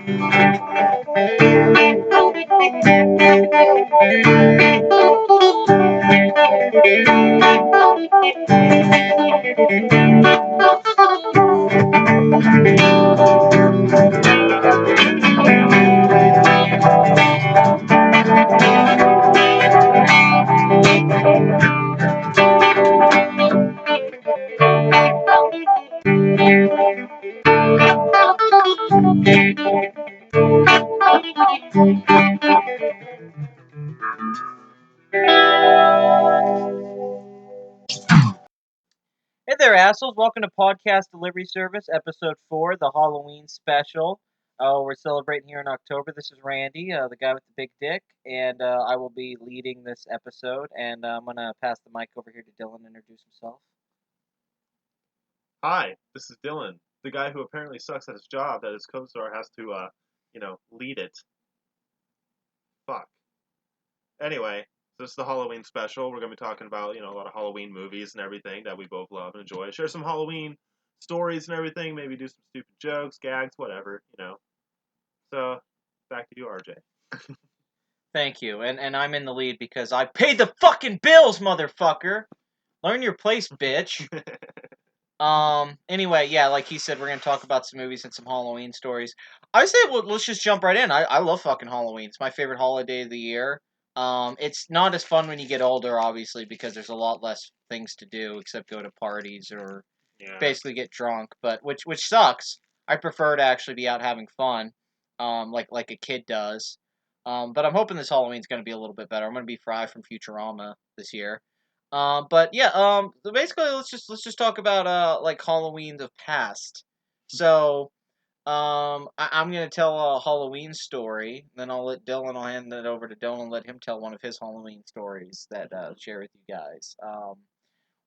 Hey there, assholes. Welcome to Podcast Delivery Service, Episode 4, the Halloween special. We're celebrating here in October. This is Randy, the guy with the big dick, and I will be leading this episode. And I'm going to pass the mic over here to Dylan to introduce himself. Hi, this is Dylan, the guy who apparently sucks at his job that his co-star has to, lead it. Fuck. Anyway, so this is the Halloween special. We're going to be talking about, a lot of Halloween movies and everything that we both love and enjoy. Share some Halloween stories and everything, maybe do some stupid jokes, gags, whatever. So, back to you, RJ. Thank you. And I'm in the lead because I paid the fucking bills, motherfucker! Learn your place, bitch! Anyway, yeah, like he said, we're gonna talk about some movies and some Halloween stories. I say, well, let's just jump right in. I love fucking Halloween. It's my favorite holiday of the year. It's not as fun when you get older, obviously, because there's a lot less things to do except go to parties or Yeah. basically get drunk. But which sucks. I prefer to actually be out having fun, like a kid does. But I'm hoping this Halloween's gonna be a little bit better. I'm gonna be Fry from Futurama this year. But yeah, so basically let's just talk about like Halloween of past. So I'm gonna tell a Halloween story, then I'll hand it over to Dylan and let him tell one of his Halloween stories that share with you guys.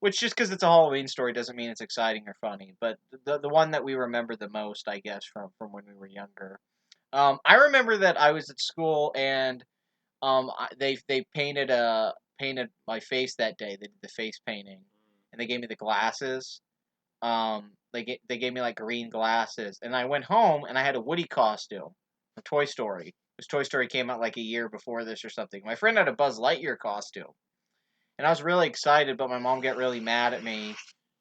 Which just because it's a Halloween story doesn't mean it's exciting or funny, but the one that we remember the most, I guess, from when we were younger. I remember that I was at school and they painted my face that day. They did the face painting, and they gave me the glasses. They gave me like green glasses, and I went home and I had a Woody costume, a Toy Story. Because Toy Story came out like a year before this or something. My friend had a Buzz Lightyear costume, and I was really excited, but my mom got really mad at me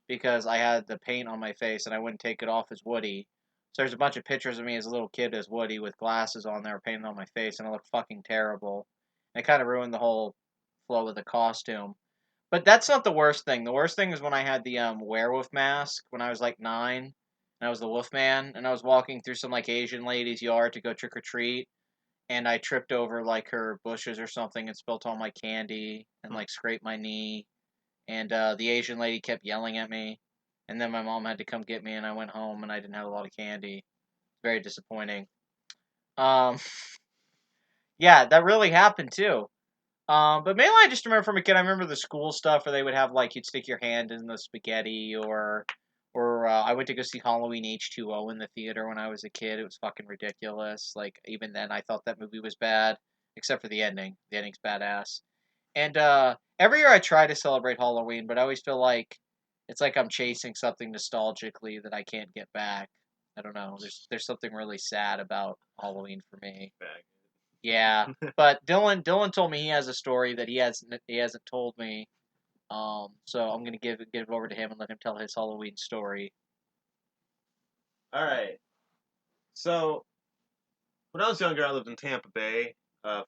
because I had the paint on my face and I wouldn't take it off as Woody. So there's a bunch of pictures of me as a little kid as Woody with glasses on there painted on my face, and I looked fucking terrible. And it kind of ruined the whole flow of the costume. But that's not the worst thing. The worst thing is when I had the werewolf mask when I was like 9, and I was the Wolfman, and I was walking through some like Asian lady's yard to go trick or treat, and I tripped over like her bushes or something and spilt all my candy and like scraped my knee, and the Asian lady kept yelling at me, and then my mom had to come get me, and I went home and I didn't have a lot of candy. Very disappointing. Um, yeah, that really happened too. But mainly I just remember from a kid. I remember the school stuff where they would have like you'd stick your hand in the spaghetti, or I went to go see Halloween H2O in the theater when I was a kid. It was fucking ridiculous. Like even then, I thought that movie was bad, except for the ending. The ending's badass. And every year I try to celebrate Halloween, but I always feel like it's like I'm chasing something nostalgically that I can't get back. I don't know. There's something really sad about Halloween for me. Yeah, but Dylan told me he has a story that he hasn't told me. So I'm gonna give it over to him and let him tell his Halloween story. All right. So, when I was younger, I lived in Tampa Bay,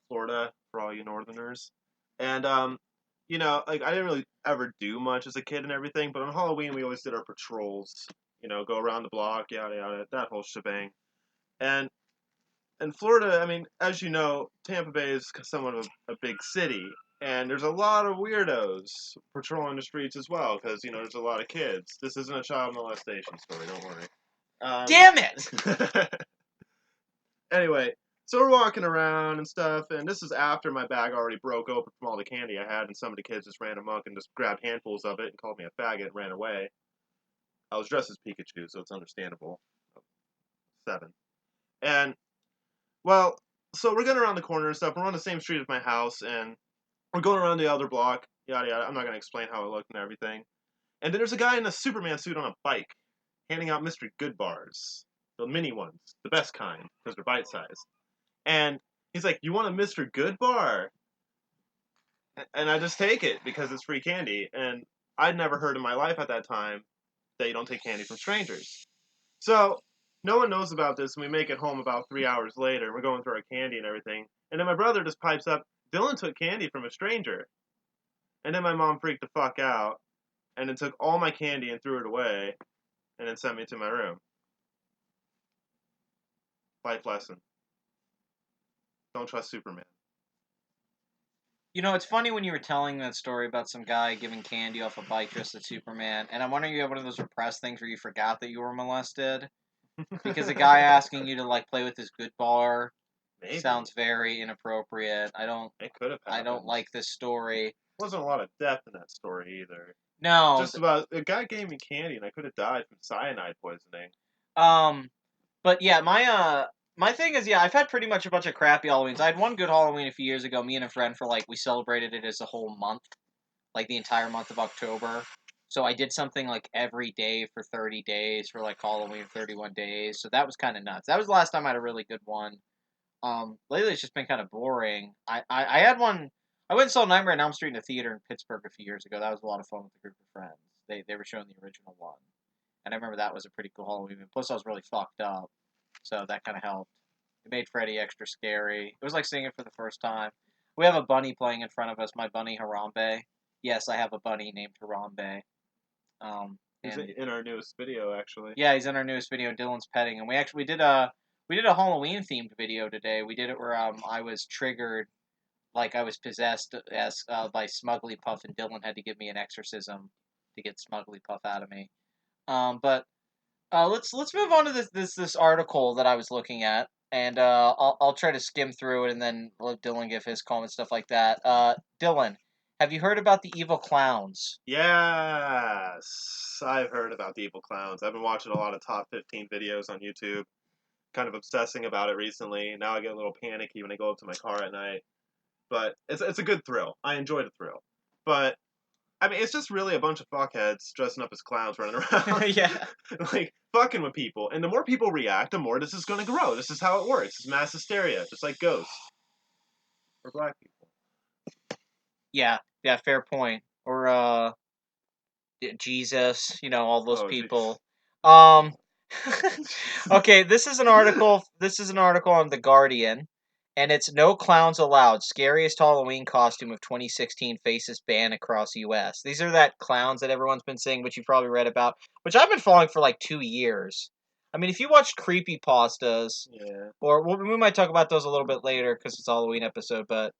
Florida, for all you Northerners. And, like, I didn't really ever do much as a kid and everything, but on Halloween, we always did our patrols, go around the block, yada, yada, that whole shebang. And in Florida, I mean, as you know, Tampa Bay is somewhat of a big city, and there's a lot of weirdos patrolling the streets as well, because, there's a lot of kids. This isn't a child molestation story, don't worry. Damn it! Anyway, so we're walking around and stuff, and this is after my bag already broke open from all the candy I had, and some of the kids just ran amok and just grabbed handfuls of it and called me a faggot and ran away. I was dressed as Pikachu, so it's understandable. 7. And, well, so we're going around the corner and stuff. We're on the same street as my house, and we're going around the other block, yada yada. I'm not going to explain how it looked and everything. And then there's a guy in a Superman suit on a bike handing out Mr. Good bars. the mini ones, the best kind, because they're bite sized. And he's like, "You want a Mr. Good bar?" And I just take it because it's free candy. And I'd never heard in my life at that time that you don't take candy from strangers. So no one knows about this, and we make it home about 3 hours later. We're going through our candy and everything, and then my brother just pipes up, "Dylan took candy from a stranger." And then my mom freaked the fuck out, and then took all my candy and threw it away, and then sent me to my room. Life lesson: don't trust Superman. You know, it's funny when you were telling that story about some guy giving candy off a bike dressed as Superman, and I'm wondering if you have one of those repressed things where you forgot that you were molested. Because a guy asking you to like play with his good bar Maybe sounds very inappropriate. it could have I happened. don't like this story. Wasn't a lot of depth in that story either. No. Just about a guy gave me candy and I could have died from cyanide poisoning. But yeah, my thing is, yeah, I've had pretty much a bunch of crappy Halloweens. I had one good Halloween a few years ago. Me and a friend for like we celebrated it as a whole month, like the entire month of October. So I did something like every day for 30 days for like Halloween 31 days. So that was kind of nuts. That was the last time I had a really good one. Lately it's just been kind of boring. I had one. I went and saw Nightmare on Elm Street in a theater in Pittsburgh a few years ago. That was a lot of fun with a group of friends. They were showing the original one, and I remember that was a pretty cool Halloween. Plus, I was really fucked up, so that kind of helped. It made Freddy extra scary. It was like seeing it for the first time. We have a bunny playing in front of us. My bunny Harambe. Yes, I have a bunny named Harambe. He's And in our newest video, actually. yeah, he's in our newest video. Dylan's petting, and we did a Halloween themed video today. We did it where I was triggered, like I was possessed as by Smuggly Puff, and Dylan had to give me an exorcism to get Smuggly Puff out of me. But let's move on to this article that I was looking at, and I'll try to skim through it and then let Dylan give his comments, stuff like that. Dylan, have you heard about the evil clowns? Yes, I've heard about the evil clowns. I've been watching a lot of top 15 videos on YouTube, kind of obsessing about it recently. Now I get a little panicky when I go up to my car at night. But it's a good thrill. I enjoy the thrill. But I mean, it's just really a bunch of fuckheads dressing up as clowns running around. Yeah. Like, fucking with people. And the more people react, the more this is going to grow. This is how it works. It's mass hysteria, just like ghosts. Or black people. Yeah, fair point. Or Jesus, all those people. Um Okay, this is an article on The Guardian, and it's "No Clowns Allowed. Scariest Halloween Costume of 2016 Faces Ban Across US." These are that clowns that everyone's been saying, which you probably read about, which I've been following for like 2 years. I mean, if you watched creepypastas, Yeah. or we might talk about those a little bit later because it's a Halloween episode, but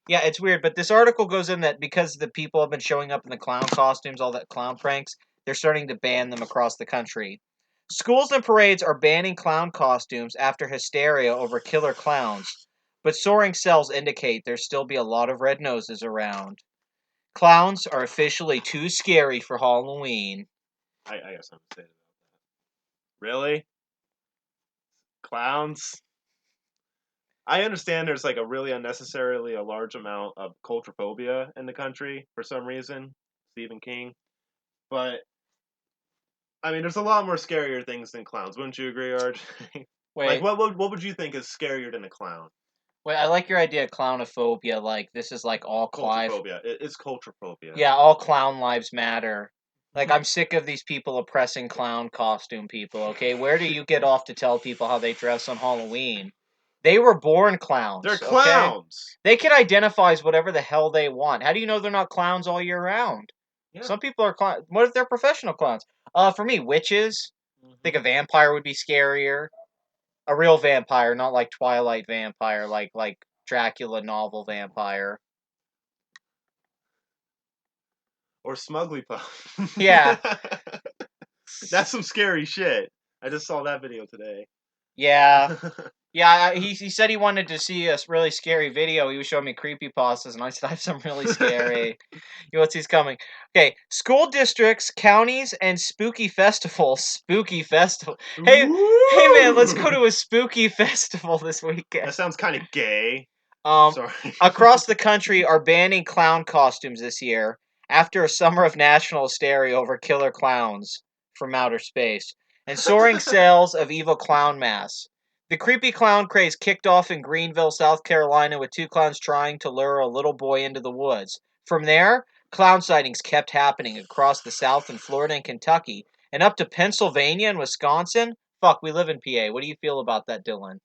yeah, it's weird. But this article goes in that because the people have been showing up in the clown costumes, all that clown pranks, they're starting to ban them across the country. Schools and parades are banning clown costumes after hysteria over killer clowns, but soaring sales indicate there'll still be a lot of red noses around. Clowns are officially too scary for Halloween. I guess I'm saying about that. Really? Clowns? I understand there's like a really unnecessarily a large amount of cultrophobia in the country for some reason. Stephen King. But I mean, there's a lot more scarier things than clowns. Wouldn't you agree, Arj? Like, Wait, what would you think is scarier than a clown? I like your idea of clownophobia. Like this is like all Clive. Cultrophobia. It's cultrophobia. Yeah, all clown lives matter. Like I'm sick of these people oppressing clown costume people. Okay, where do you get off to tell people how they dress on Halloween? They were born clowns. They're Okay, clowns. they can identify as whatever the hell they want. How do you know they're not clowns all year round? Yeah. Some people are clowns. What if they're professional clowns? For me, witches. I think a Mhm. vampire would be scarier. A real vampire, not like Twilight vampire, like Dracula novel vampire. Or Smugly Puff. Yeah. That's some scary shit. I just saw that video today. Yeah. Yeah, he said he wanted to see a really scary video. He was showing me creepypastas, and I said, I have some really scary. What's he's coming? Okay, school districts, counties, and spooky festivals. Spooky festival. Hey man, let's go to a spooky festival this weekend. That sounds kind of gay. Um, Sorry. Across the country are banning clown costumes this year after a summer of national hysteria over killer clowns from outer space. and soaring sales of evil clown masks. The creepy clown craze kicked off in Greenville, South Carolina, with two clowns trying to lure a little boy into the woods. From there, clown sightings kept happening across the South in Florida and Kentucky, and up to Pennsylvania and Wisconsin. Fuck, we live in PA. What do you feel about that, Dylan?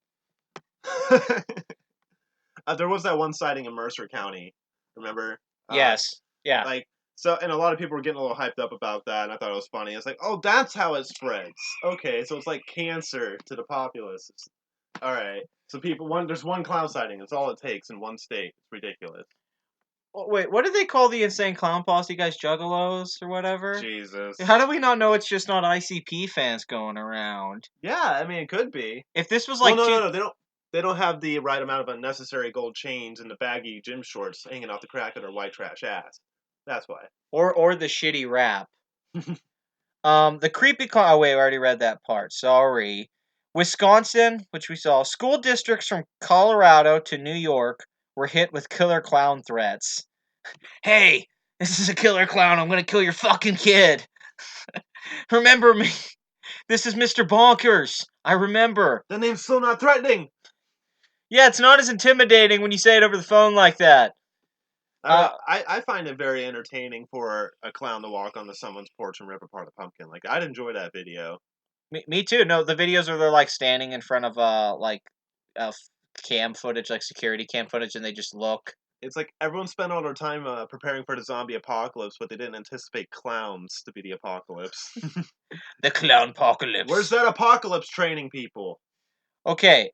There was that one sighting in Mercer County. Remember? Yes. Yeah. Like so, and a lot of people were getting a little hyped up about that, and I thought it was funny. It's like, oh, that's how it spreads. Okay, so it's like cancer to the populace. All right. So there's one clown sighting. That's all it takes in one state. It's ridiculous. Oh, wait, what do they call the insane clown posse guys? Juggalos or whatever? Jesus. How do we not know it's just not ICP fans going around? Yeah, I mean, it could be. If this was Well, like no. They don't have the right amount of unnecessary gold chains and the baggy gym shorts hanging off the crack of their white trash ass. That's why. or the shitty rap. The creepy clown. Oh wait, I already read that part. Sorry. Wisconsin, which we saw, school districts from Colorado to New York were hit with killer clown threats. Hey, this is a killer clown. I'm gonna kill your fucking kid. Remember me. This is Mr. Bonkers. I remember. The name's still not threatening. Yeah, it's not as intimidating when you say it over the phone like that. I find it very entertaining for a clown to walk onto someone's porch and rip apart a pumpkin. Like, I'd enjoy that video. Me too. No, the videos where they're like standing in front of uh cam footage, like security cam footage, and they just look. It's like everyone spent all their time preparing for the zombie apocalypse, but they didn't anticipate clowns to be the apocalypse. The clown apocalypse. Where's that apocalypse training, people? Okay,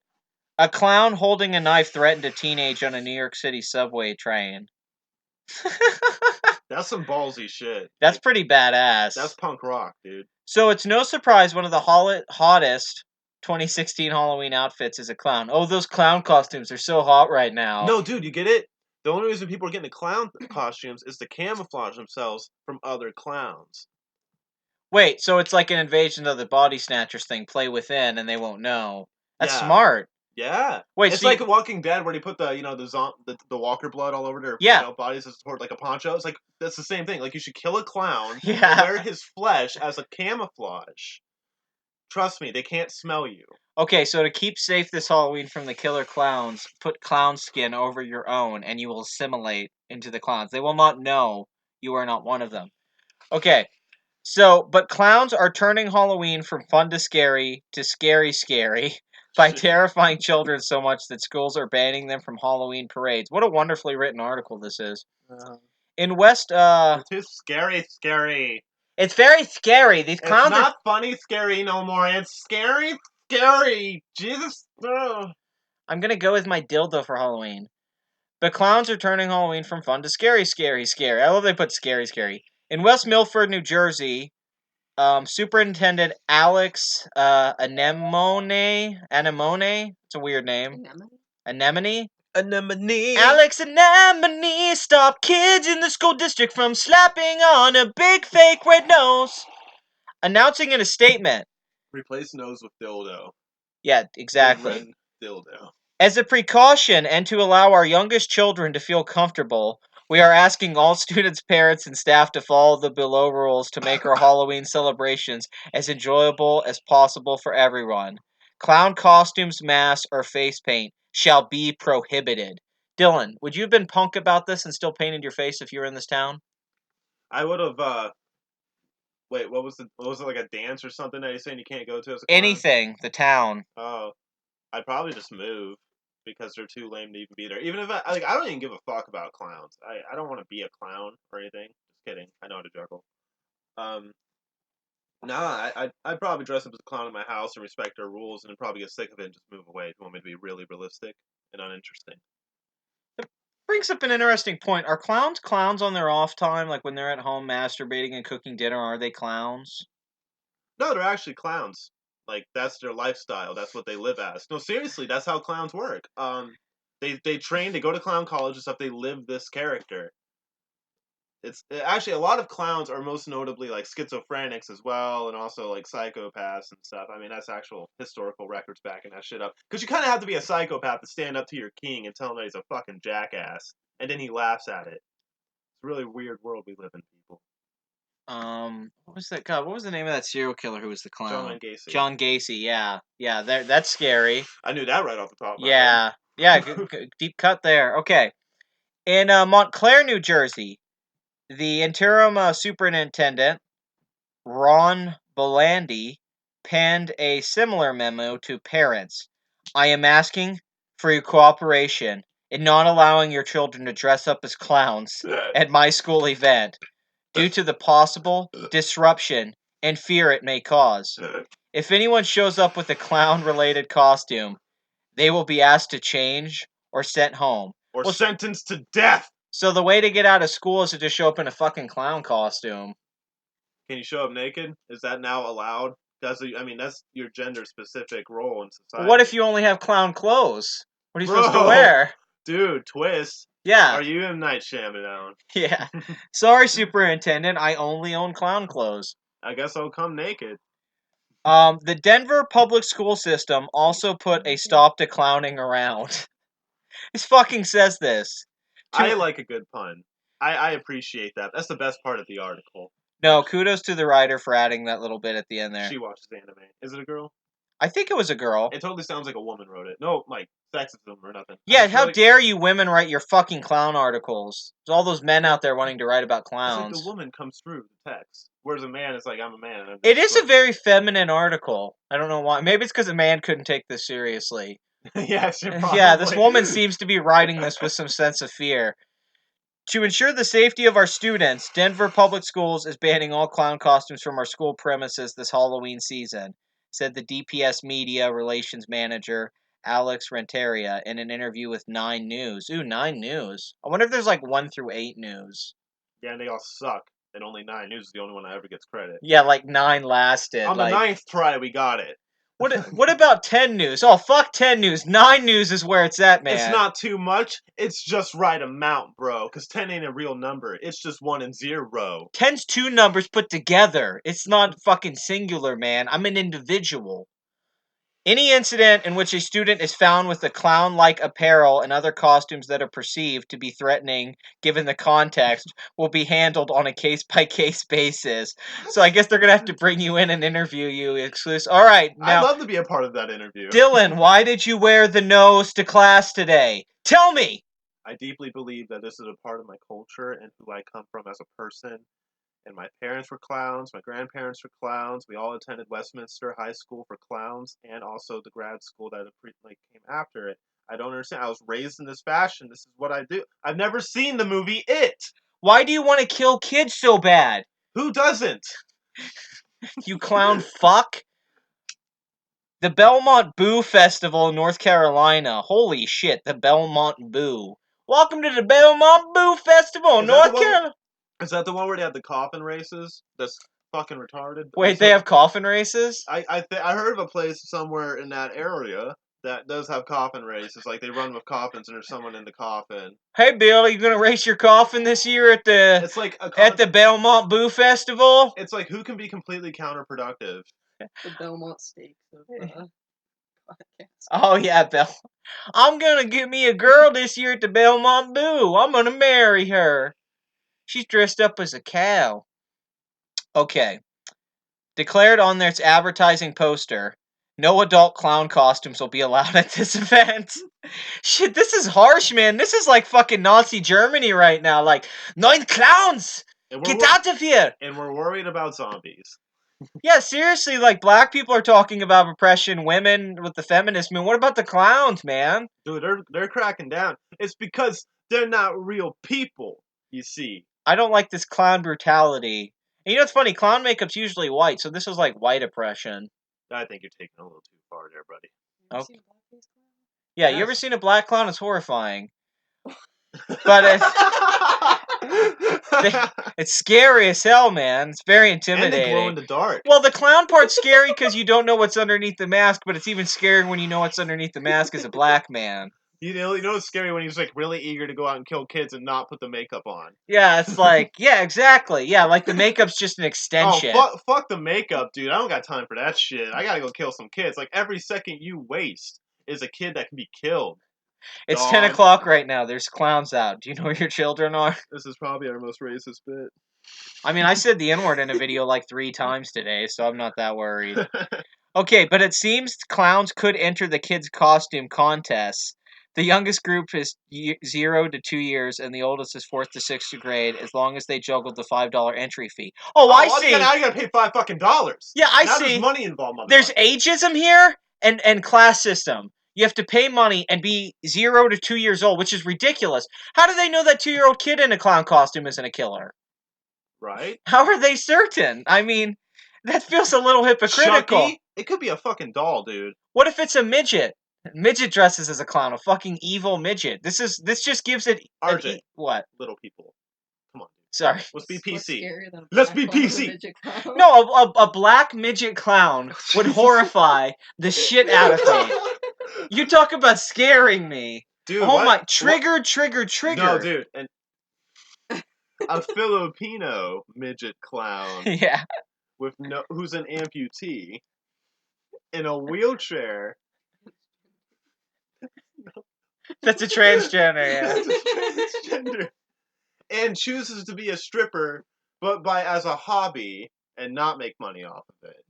a clown holding a knife threatened a teenage on a New York City subway train. That's some ballsy shit. That's pretty badass. That's punk rock, dude. So it's no surprise one of the hottest 2016 Halloween outfits is a clown. Oh, those clown costumes are so hot right now. No, dude, you get it? The only reason people are getting the clown costumes is to camouflage themselves from other clowns. Wait, so it's like an invasion of the body snatchers thing, play within, and they won't know. That's Yeah. smart. Yeah. Wait, it's so like Walking Dead where they put the walker blood all over their bodies as sort of like a poncho. It's like that's the same thing. Like you should kill a clown and wear his flesh as a camouflage. Trust me, they can't smell you. Okay, so to keep safe this Halloween from the killer clowns, put clown skin over your own and you will assimilate into the clowns. They will not know you are not one of them. Okay. So, but clowns are turning Halloween from fun to scary scary by terrifying children so much that schools are banning them from Halloween parades. What a wonderfully written article this is. In West, It's too scary. It's very scary. These clowns It's not funny scary no more. It's scary. Jesus. Ugh. I'm gonna go with my dildo for Halloween. The clowns are turning Halloween from fun to scary I love they put scary. In West Milford, New Jersey, Superintendent Alex Anemone. It's a weird name. Anemone. Alex Anemone stopped kids in the school district from slapping on a big fake red nose. Announcing in a statement. Replace nose with dildo. Yeah, exactly. Red dildo. As a precaution and to allow our youngest children to feel comfortable, we are asking all students, parents, and staff to follow the below rules to make our Halloween celebrations as enjoyable as possible for everyone. Clown costumes, masks, or face paint shall be prohibited. Dylan, would you have been punk about this and still painted your face if you were in this town? I would have. Wait, what was it like a dance or something that you're saying you can't go to as a clown? Anything, the town. Oh, I'd probably just move because they're too lame to even be there. Even if I don't even give a fuck about clowns. I don't want to be a clown or anything. Just kidding. I know how to juggle. I'd probably dress up as a clown in my house and respect their rules, and then probably get sick of it and just move away if you want me to be really realistic and uninteresting. Brings up an interesting point. Are clowns on their off time, like when they're at home masturbating and cooking dinner? Are they clowns? No, they're actually clowns. Like that's their lifestyle. That's what they live as. No, seriously, that's how clowns work. They train. They go to clown college and stuff. They live this character. It's actually a lot of clowns are most notably like schizophrenics as well, and also like psychopaths and stuff. I mean, that's actual historical records backing that shit up. Because you kind of have to be a psychopath to stand up to your king and tell him that he's a fucking jackass, and then he laughs at it. It's a really weird world we live in, people. What was that? God, what was the name of that serial killer who was the John clown? Wayne Gacy. John Gacy. Yeah, yeah. There, that's scary. I knew that right off the top of my Yeah, yeah. Deep cut there. Okay. In Montclair, New Jersey, the interim superintendent Ron Bolandi penned a similar memo to parents. I am asking for your cooperation in not allowing your children to dress up as clowns head. at my school event due to the possible disruption and fear it may cause. If anyone shows up with a clown related costume, they will be asked to change or sent home. Or Well, sentenced to death. so the way to get out of school is to just show up in a fucking clown costume. Can you show up naked? Is that now allowed? That's your gender specific role in society. What if you only have clown clothes? What are you supposed to Bro. wear? Dude, twist. Yeah, Are you M Night Shyamalan? yeah. Sorry, superintendent. I only own clown clothes. I guess I'll come naked. The Denver public school system also put a stop to clowning around. This fucking says this. I like a good pun. I appreciate that. That's the best part of the article. No, kudos to the writer for adding that little bit at the end there. She watches anime. Is it a girl? I think it was a girl. It totally sounds like a woman wrote it. No, like sexism or nothing. Yeah, how dare you women write your fucking clown articles? There's all those men out there wanting to write about It's like clowns. the woman comes through the text, whereas a man is like, I'm a man. I'm It is a just very feminine article. I don't know why. Maybe it's because a man couldn't take this seriously. yeah, probably. Yeah, this woman seems to be writing this with some sense of fear. To ensure the safety of our students, Denver Public Schools is banning all clown costumes from our school premises this Halloween season, said the DPS Media Relations Manager, Alex Renteria, in an interview with 9 News. Ooh, 9 News. I wonder if there's like 1 through 8 news. Yeah, and they all suck. And only 9 News is the only one that ever gets credit. Yeah, like 9 lasted. On the 9th try, we got it. What about 10 News? Oh, fuck 10 News. 9 News is where it's at, man. It's not too much. It's just right amount, bro. Because 10 ain't a real number. It's just 1 and 0. 10's 2 numbers put together. It's not fucking singular, man. I'm an individual. Any incident in which a student is found with a clown-like apparel and other costumes that are perceived to be threatening given the context will be handled on a case-by-case basis. So I guess they're going to have to bring you in and interview you exclusive. All right, now I'd love to be a part of that interview. Dylan, why did you wear the nose to class today? Tell me! I deeply believe that this is a part of my culture and who I come from as a person. And my parents were clowns, my grandparents were clowns. We all attended Westminster High School for clowns, and also the grad school that came after it. I don't understand. I was raised in this fashion. This is what I do. I've never seen the movie It. Why do you want to kill kids so bad? Who doesn't? You clown fuck. The Belmont Boo Festival in North Carolina. Holy shit, the Belmont Boo. Welcome to the Belmont Boo Festival in North Carolina. Is that the one where they have the coffin races? That's fucking retarded. Wait, they have coffin races? I heard of a place somewhere in that area that does have coffin races. Like they run with coffins and there's someone in the coffin. Hey Bill, are you gonna race your coffin this year at the at the Belmont Boo Festival? It's like who can be completely counterproductive? The Belmont Stakes of podcast. Oh yeah, Bell. I'm gonna get me a girl this year at the Belmont Boo. I'm gonna marry her. She's dressed up as a cow. Okay. Declared on its advertising poster, no adult clown costumes will be allowed at this event. Shit, this is harsh, man. This is like fucking Nazi Germany right now. Like, 9 clowns! Get out of here! And we're worried about zombies. Yeah, seriously, like, black people are talking about repression, women with the feminist movement. What about the clowns, man? Dude, they're cracking down. It's because they're not real people, you see. I don't like this clown brutality. And you know what's funny? Clown makeup's usually white, so this is like white oppression. I think you're taking a little too far there, buddy. Okay. Yeah, you ever seen a black clown? It's horrifying. But it's scary as hell, man. It's very intimidating. And they glow in the dark. Well, the clown part's scary because you don't know what's underneath the mask, but it's even scarier when you know what's underneath the mask as a black man. You know it's scary when he's like really eager to go out and kill kids and not put the makeup on. Yeah, it's like, yeah, exactly. Yeah, like the makeup's just an extension. Oh, fuck the makeup, dude. I don't got time for that shit. I gotta go kill some kids. Like, every second you waste is a kid that can be killed. It's Dog. 10 o'clock right now. There's clowns out. Do you know where your children are? This is probably our most racist bit. I mean, I said the N-word in a video like 3 times today, so I'm not that worried. Okay, but it seems clowns could enter the kids' costume contests. The youngest group is 0 to 2 years, and the oldest is 4th to 6th grade, as long as they juggled the $5 entry fee. Oh, I see. Now you gotta pay $5 Yeah, I now see. There's money involved, motherfucker. There's ageism here and class system. You have to pay money and be 0 to 2 years old, which is ridiculous. How do they know that 2-year-old kid in a clown costume isn't a killer? Right? How are they certain? I mean, that feels a little hypocritical. Chucky? It could be a fucking doll, dude. What if it's a midget? Midget dresses as a clown, a fucking evil midget. This just gives it RJ. What? Little people. Come on. Sorry. Let's be What's PC. scarier than a Let's black be clown with a PC. midget clown? No, a black midget clown would horrify the shit out of me. You talk about scaring me. Dude, Oh what? my, trigger. No, dude, and a Filipino midget clown Yeah, who's an amputee in a wheelchair. that's a transgender, yeah. That's a transgender. And chooses to be a stripper, but as a hobby and not make money off of it.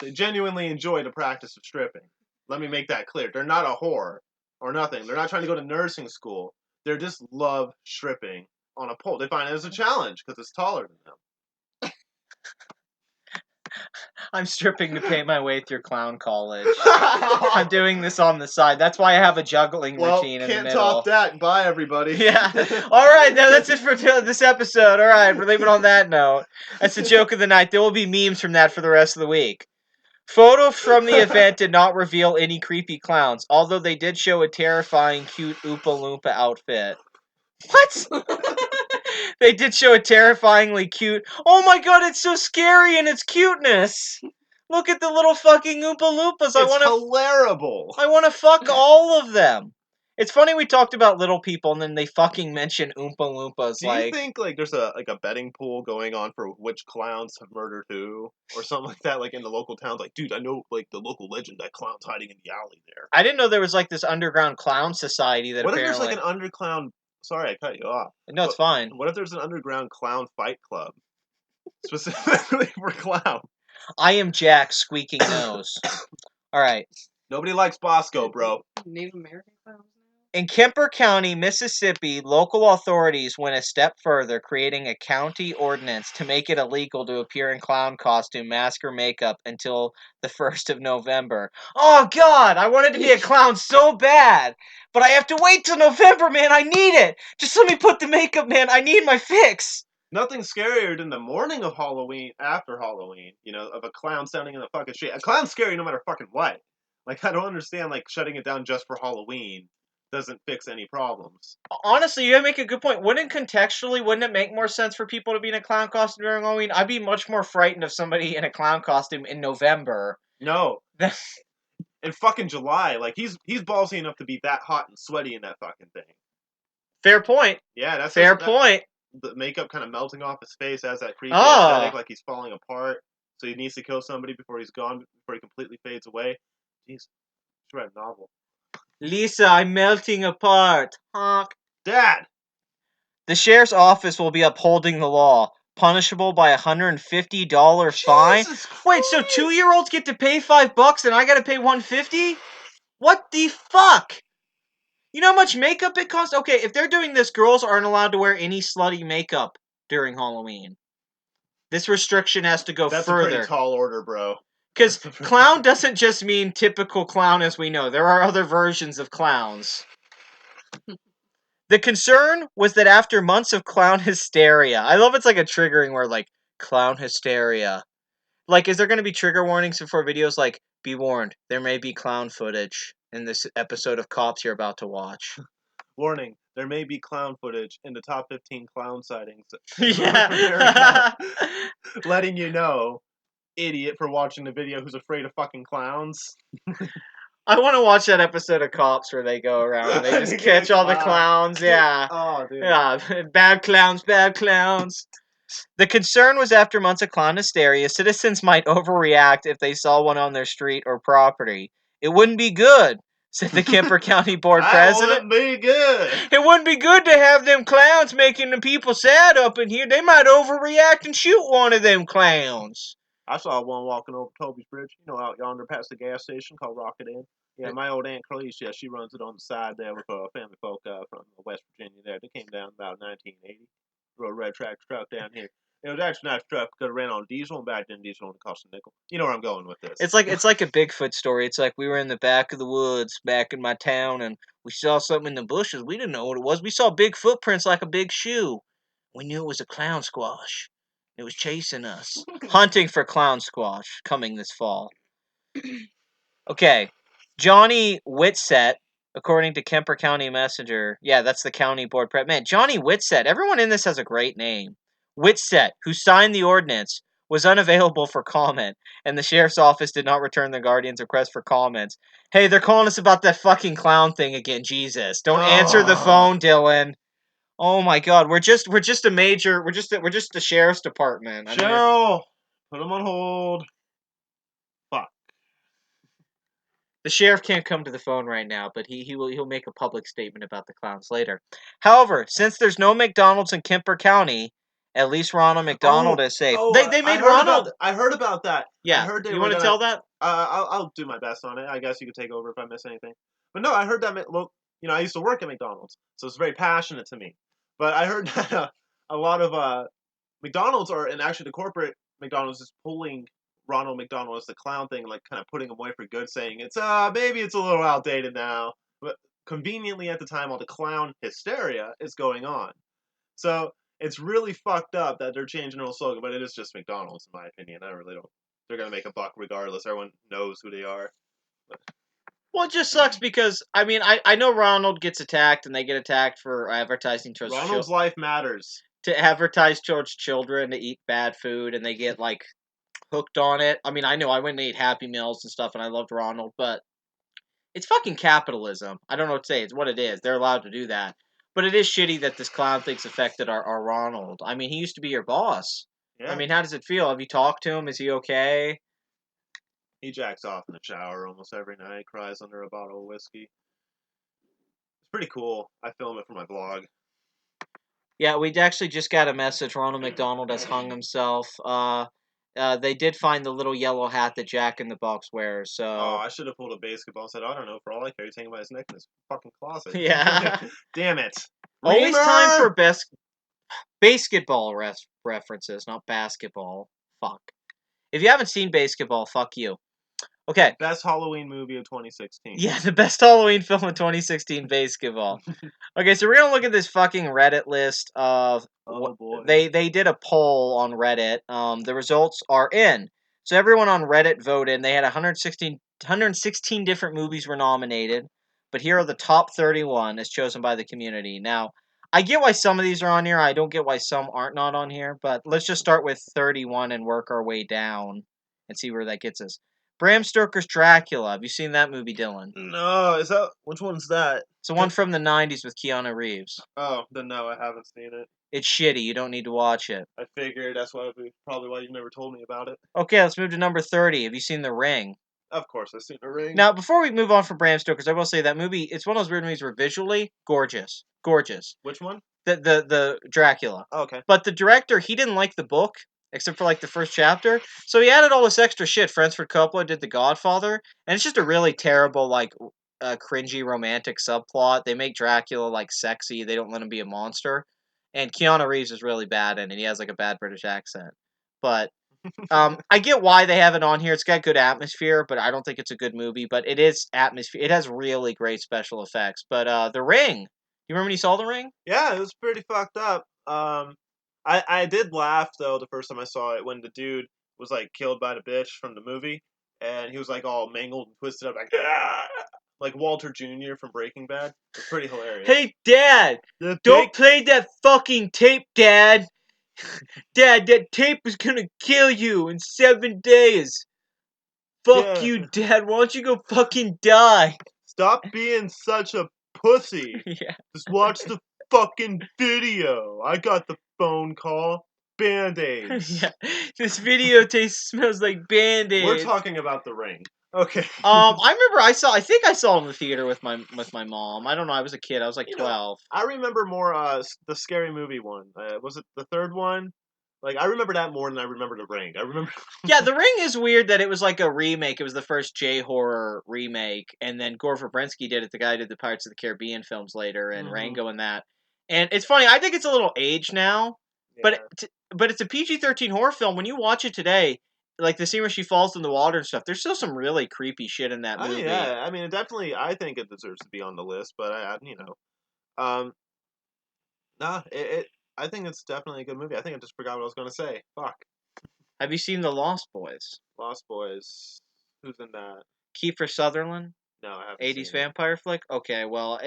They genuinely enjoy the practice of stripping. Let me make that clear. They're not a whore or nothing. They're not trying to go to nursing school. They just love stripping on a pole. They find it as a challenge because it's taller than them. I'm stripping to pay my way through clown college. I'm doing this on the side. That's why I have a juggling routine in the can't middle. top that. Bye, everybody. Yeah. All right, now that's it for this episode. All right, we're leaving on that note. That's the joke of the night. There will be memes from that for the rest of the week. Photos from the event did not reveal any creepy clowns, although they did show a terrifying, cute Oompa Loompa outfit. What? They did show a terrifyingly cute. Oh my god, it's so scary in its cuteness. Look at the little fucking Oompa Loompas. It's hilarious. I want to fuck all of them. It's funny we talked about little people and then they fucking mention Oompa Loompas. Do you think there's a betting pool going on for which clowns have murdered who or something like that? Like in the local towns, like dude, I know like the local legend that clown's hiding in the alley there. I didn't know there was like this underground clown society that. What apparently... if there's like an underclown? Sorry, I cut you off. No, it's fine. What if there's an underground clown fight club specifically for clowns? I am Jack Squeaking Nose. All right. Nobody likes Bosco, bro. Native American clowns now? In Kemper County, Mississippi, local authorities went a step further, creating a county ordinance to make it illegal to appear in clown costume, mask, or makeup until the 1st of November. Oh, God! I wanted to be a clown so bad! But I have to wait till November, man! I need it! Just let me put the makeup, man! I need my fix! Nothing scarier than the morning of Halloween, after Halloween, of a clown standing in the fucking street. A clown's scary no matter fucking what. Like, I don't understand, like, shutting it down just for Halloween doesn't fix any problems. Honestly, you make a good point. Wouldn't it make more sense for people to be in a clown costume during Halloween? I'd be much more frightened of somebody in a clown costume in November. No. In fucking July. Like, he's ballsy enough to be that hot and sweaty in that fucking thing. Fair point. Yeah, that's fair point. The makeup kind of melting off his face has that creepy aesthetic, like he's falling apart. So he needs to kill somebody before he's gone, before he completely fades away. Jeez, should write a novel. Lisa, I'm melting apart. Honk. Dad! The sheriff's office will be upholding the law, punishable by a $150 fine. Wait, so 2-year-olds get to pay $5 and I gotta pay $150? What the fuck? You know how much makeup it costs? Okay, if they're doing this, girls aren't allowed to wear any slutty makeup during Halloween. This restriction has to go further. That's a pretty tall order, bro. Because clown doesn't just mean typical clown as we know. There are other versions of clowns. The concern was that after months of clown hysteria, I love it's like a triggering word, like, clown hysteria. Like, is there going to be trigger warnings before videos like, be warned, there may be clown footage in this episode of Cops you're about to watch? Warning, there may be clown footage in the top 15 clown sightings. Yeah. Letting you know, idiot for watching the video who's afraid of fucking clowns. I want to watch that episode of Cops where they go around and they just catch all the clowns. Yeah. Oh, dude. Yeah. Bad clowns, bad clowns. The concern was after months of clown hysteria, citizens might overreact if they saw one on their street or property. It wouldn't be good, said the Kemper County Board That president. wouldn't be good. It wouldn't be good to have them clowns making the people sad up in here. They might overreact and shoot one of them clowns. I saw one walking over Toby's Bridge, out yonder past the gas station called Rocket Inn. Yeah, my old Aunt Khalees, yeah, she runs it on the side there with family folk from West Virginia there. They came down about 1980. Rode a red tractor truck down here. It was actually a nice truck because it ran on diesel, and back then diesel only cost a nickel. You know where I'm going with this. It's like a Bigfoot story. It's like we were in the back of the woods back in my town, and we saw something in the bushes. We didn't know what it was. We saw big footprints like a big shoe. We knew it was a clown squash. It was chasing us. Hunting for clown squash coming this fall. Okay, Johnny Whitsett, according to Kemper County Messenger. Yeah, that's the county board prep. Man, Johnny Whitsett. Everyone in this has a great name. Whitsett, who signed the ordinance, was unavailable for comment, and the sheriff's office did not return the Guardian's request for comments. Hey, they're calling us about that fucking clown thing again. Jesus, don't answer the phone, Dylan. Oh my God, we're just a major. We're just the sheriff's department. I mean, Cheryl, put him on hold. Fuck. the sheriff can't come to the phone right now, but he'll make a public statement about the clowns later. However, since there's no McDonald's in Kemper County, at least Ronald McDonald is safe. They made Ronald. I heard about that. Yeah, I heard they you were want to gonna, tell that? I'll do my best on it. I guess you could take over if I miss anything. But no, I heard that. Look, I used to work at McDonald's, so it's very passionate to me. But I heard that a lot of McDonald's and actually the corporate McDonald's is pulling Ronald McDonald as the clown thing, like kind of putting him away for good, saying it's maybe it's a little outdated now. But conveniently at the time, all the clown hysteria is going on. So it's really fucked up that they're changing their whole slogan, but it is just McDonald's, in my opinion. I really don't. They're gonna make a buck regardless. Everyone knows who they are. But Well, it just sucks because I know Ronald gets attacked and they get attacked for advertising towards Ronald's life matters. to advertise towards children to eat bad food, and they get like hooked on it. I mean, I know I went and ate Happy Meals and stuff, and I loved Ronald, but it's fucking capitalism. I don't know what to say. It's what it is. They're allowed to do that. But it is shitty that this clown thing's affected our Ronald. I mean, he used to be your boss. Yeah. I mean, how does it feel? Have you talked to him? Is he okay? He jacks off in the shower almost every night, cries under a bottle of whiskey. It's pretty cool. I film it for my blog. Yeah, we actually just got a message. Ronald McDonald has hung himself. They did find the little yellow hat that Jack in the Box wears. So Oh, I should have pulled a basketball and said, I don't know, for all I care, he's hanging by his neck in his fucking closet. Yeah. Damn it. Always time Reamer! for best basketball references, not basketball. Fuck. If you haven't seen basketball, fuck you. Okay. Best Halloween movie of 2016. Yeah, the best Halloween film of 2016, basketball. Okay, so we're gonna look at this fucking Reddit list of Oh boy. they did a poll on Reddit. The results are in. So everyone on Reddit voted, and they had 116 different movies were nominated, but here are the top 31 as chosen by the community. Now, I get why some of these are on here. I don't get why some aren't not on here, but let's just start with 31 and work our way down and see where that gets us. Bram Stoker's Dracula. Have you seen that movie, Dylan? No, which one's that? It's the one from the 90s with Keanu Reeves. Oh, then no, I haven't seen it. It's shitty. You don't need to watch it. I figured that's probably why you never told me about it. Okay, let's move to number 30. Have you seen The Ring? Of course, I've seen The Ring. Now, before we move on from Bram Stoker's, I will say that movie, it's one of those weird movies where visually, gorgeous. Gorgeous. Which one? The Dracula. Oh, okay. But the director, he didn't like the book, except for like the first chapter. So he added all this extra shit. Francis Coppola did The Godfather, and it's just a really terrible, like, cringy romantic subplot. They make Dracula, like, sexy. They don't let him be a monster. And Keanu Reeves is really bad in it. He has, like, a bad British accent. But I get why they have it on here. It's got good atmosphere, but I don't think it's a good movie. But it is atmosphere. It has really great special effects. But The Ring. You remember when you saw The Ring? Yeah, it was pretty fucked up. I did laugh though the first time I saw it when the dude was like killed by the bitch from the movie, and he was like all mangled and twisted up like Walter Jr. from Breaking Bad. It was pretty hilarious. Hey, Dad! Don't play that fucking tape, Dad! Dad, that tape is gonna kill you in 7 days! Fuck you, Dad! Why don't you go fucking die? Stop being such a pussy! Yeah. Just watch the fucking video! I got the phone call. Band-Aids. Yeah. This video smells like Band-Aids. We're talking about The Ring. Okay. I remember I think I saw it in the theater with my mom. I don't know. I was a kid. I was like You know, 12. I remember more the scary movie one. Was it the third one? Like I remember that more than I remember The Ring. I remember. Yeah, The Ring is weird that it was like a remake. It was the first J horror remake, and then Gore Verbinski did it. The guy who did the Pirates of the Caribbean films later, and Mhm. Rango and that. And it's funny. I think it's a little aged now, but Yeah. but it's a PG-13 horror film. When you watch it today, like the scene where she falls in the water and stuff, there's still some really creepy shit in that Oh movie. yeah. I mean, it definitely. I think it deserves to be on the list, but um, nah. I think it's definitely a good movie. I think I just forgot what I was gonna say. Fuck. Have you seen The Lost Boys? Lost Boys. Who's in that? Kiefer Sutherland, No, I haven't 80s seen it. vampire flick. Okay, well,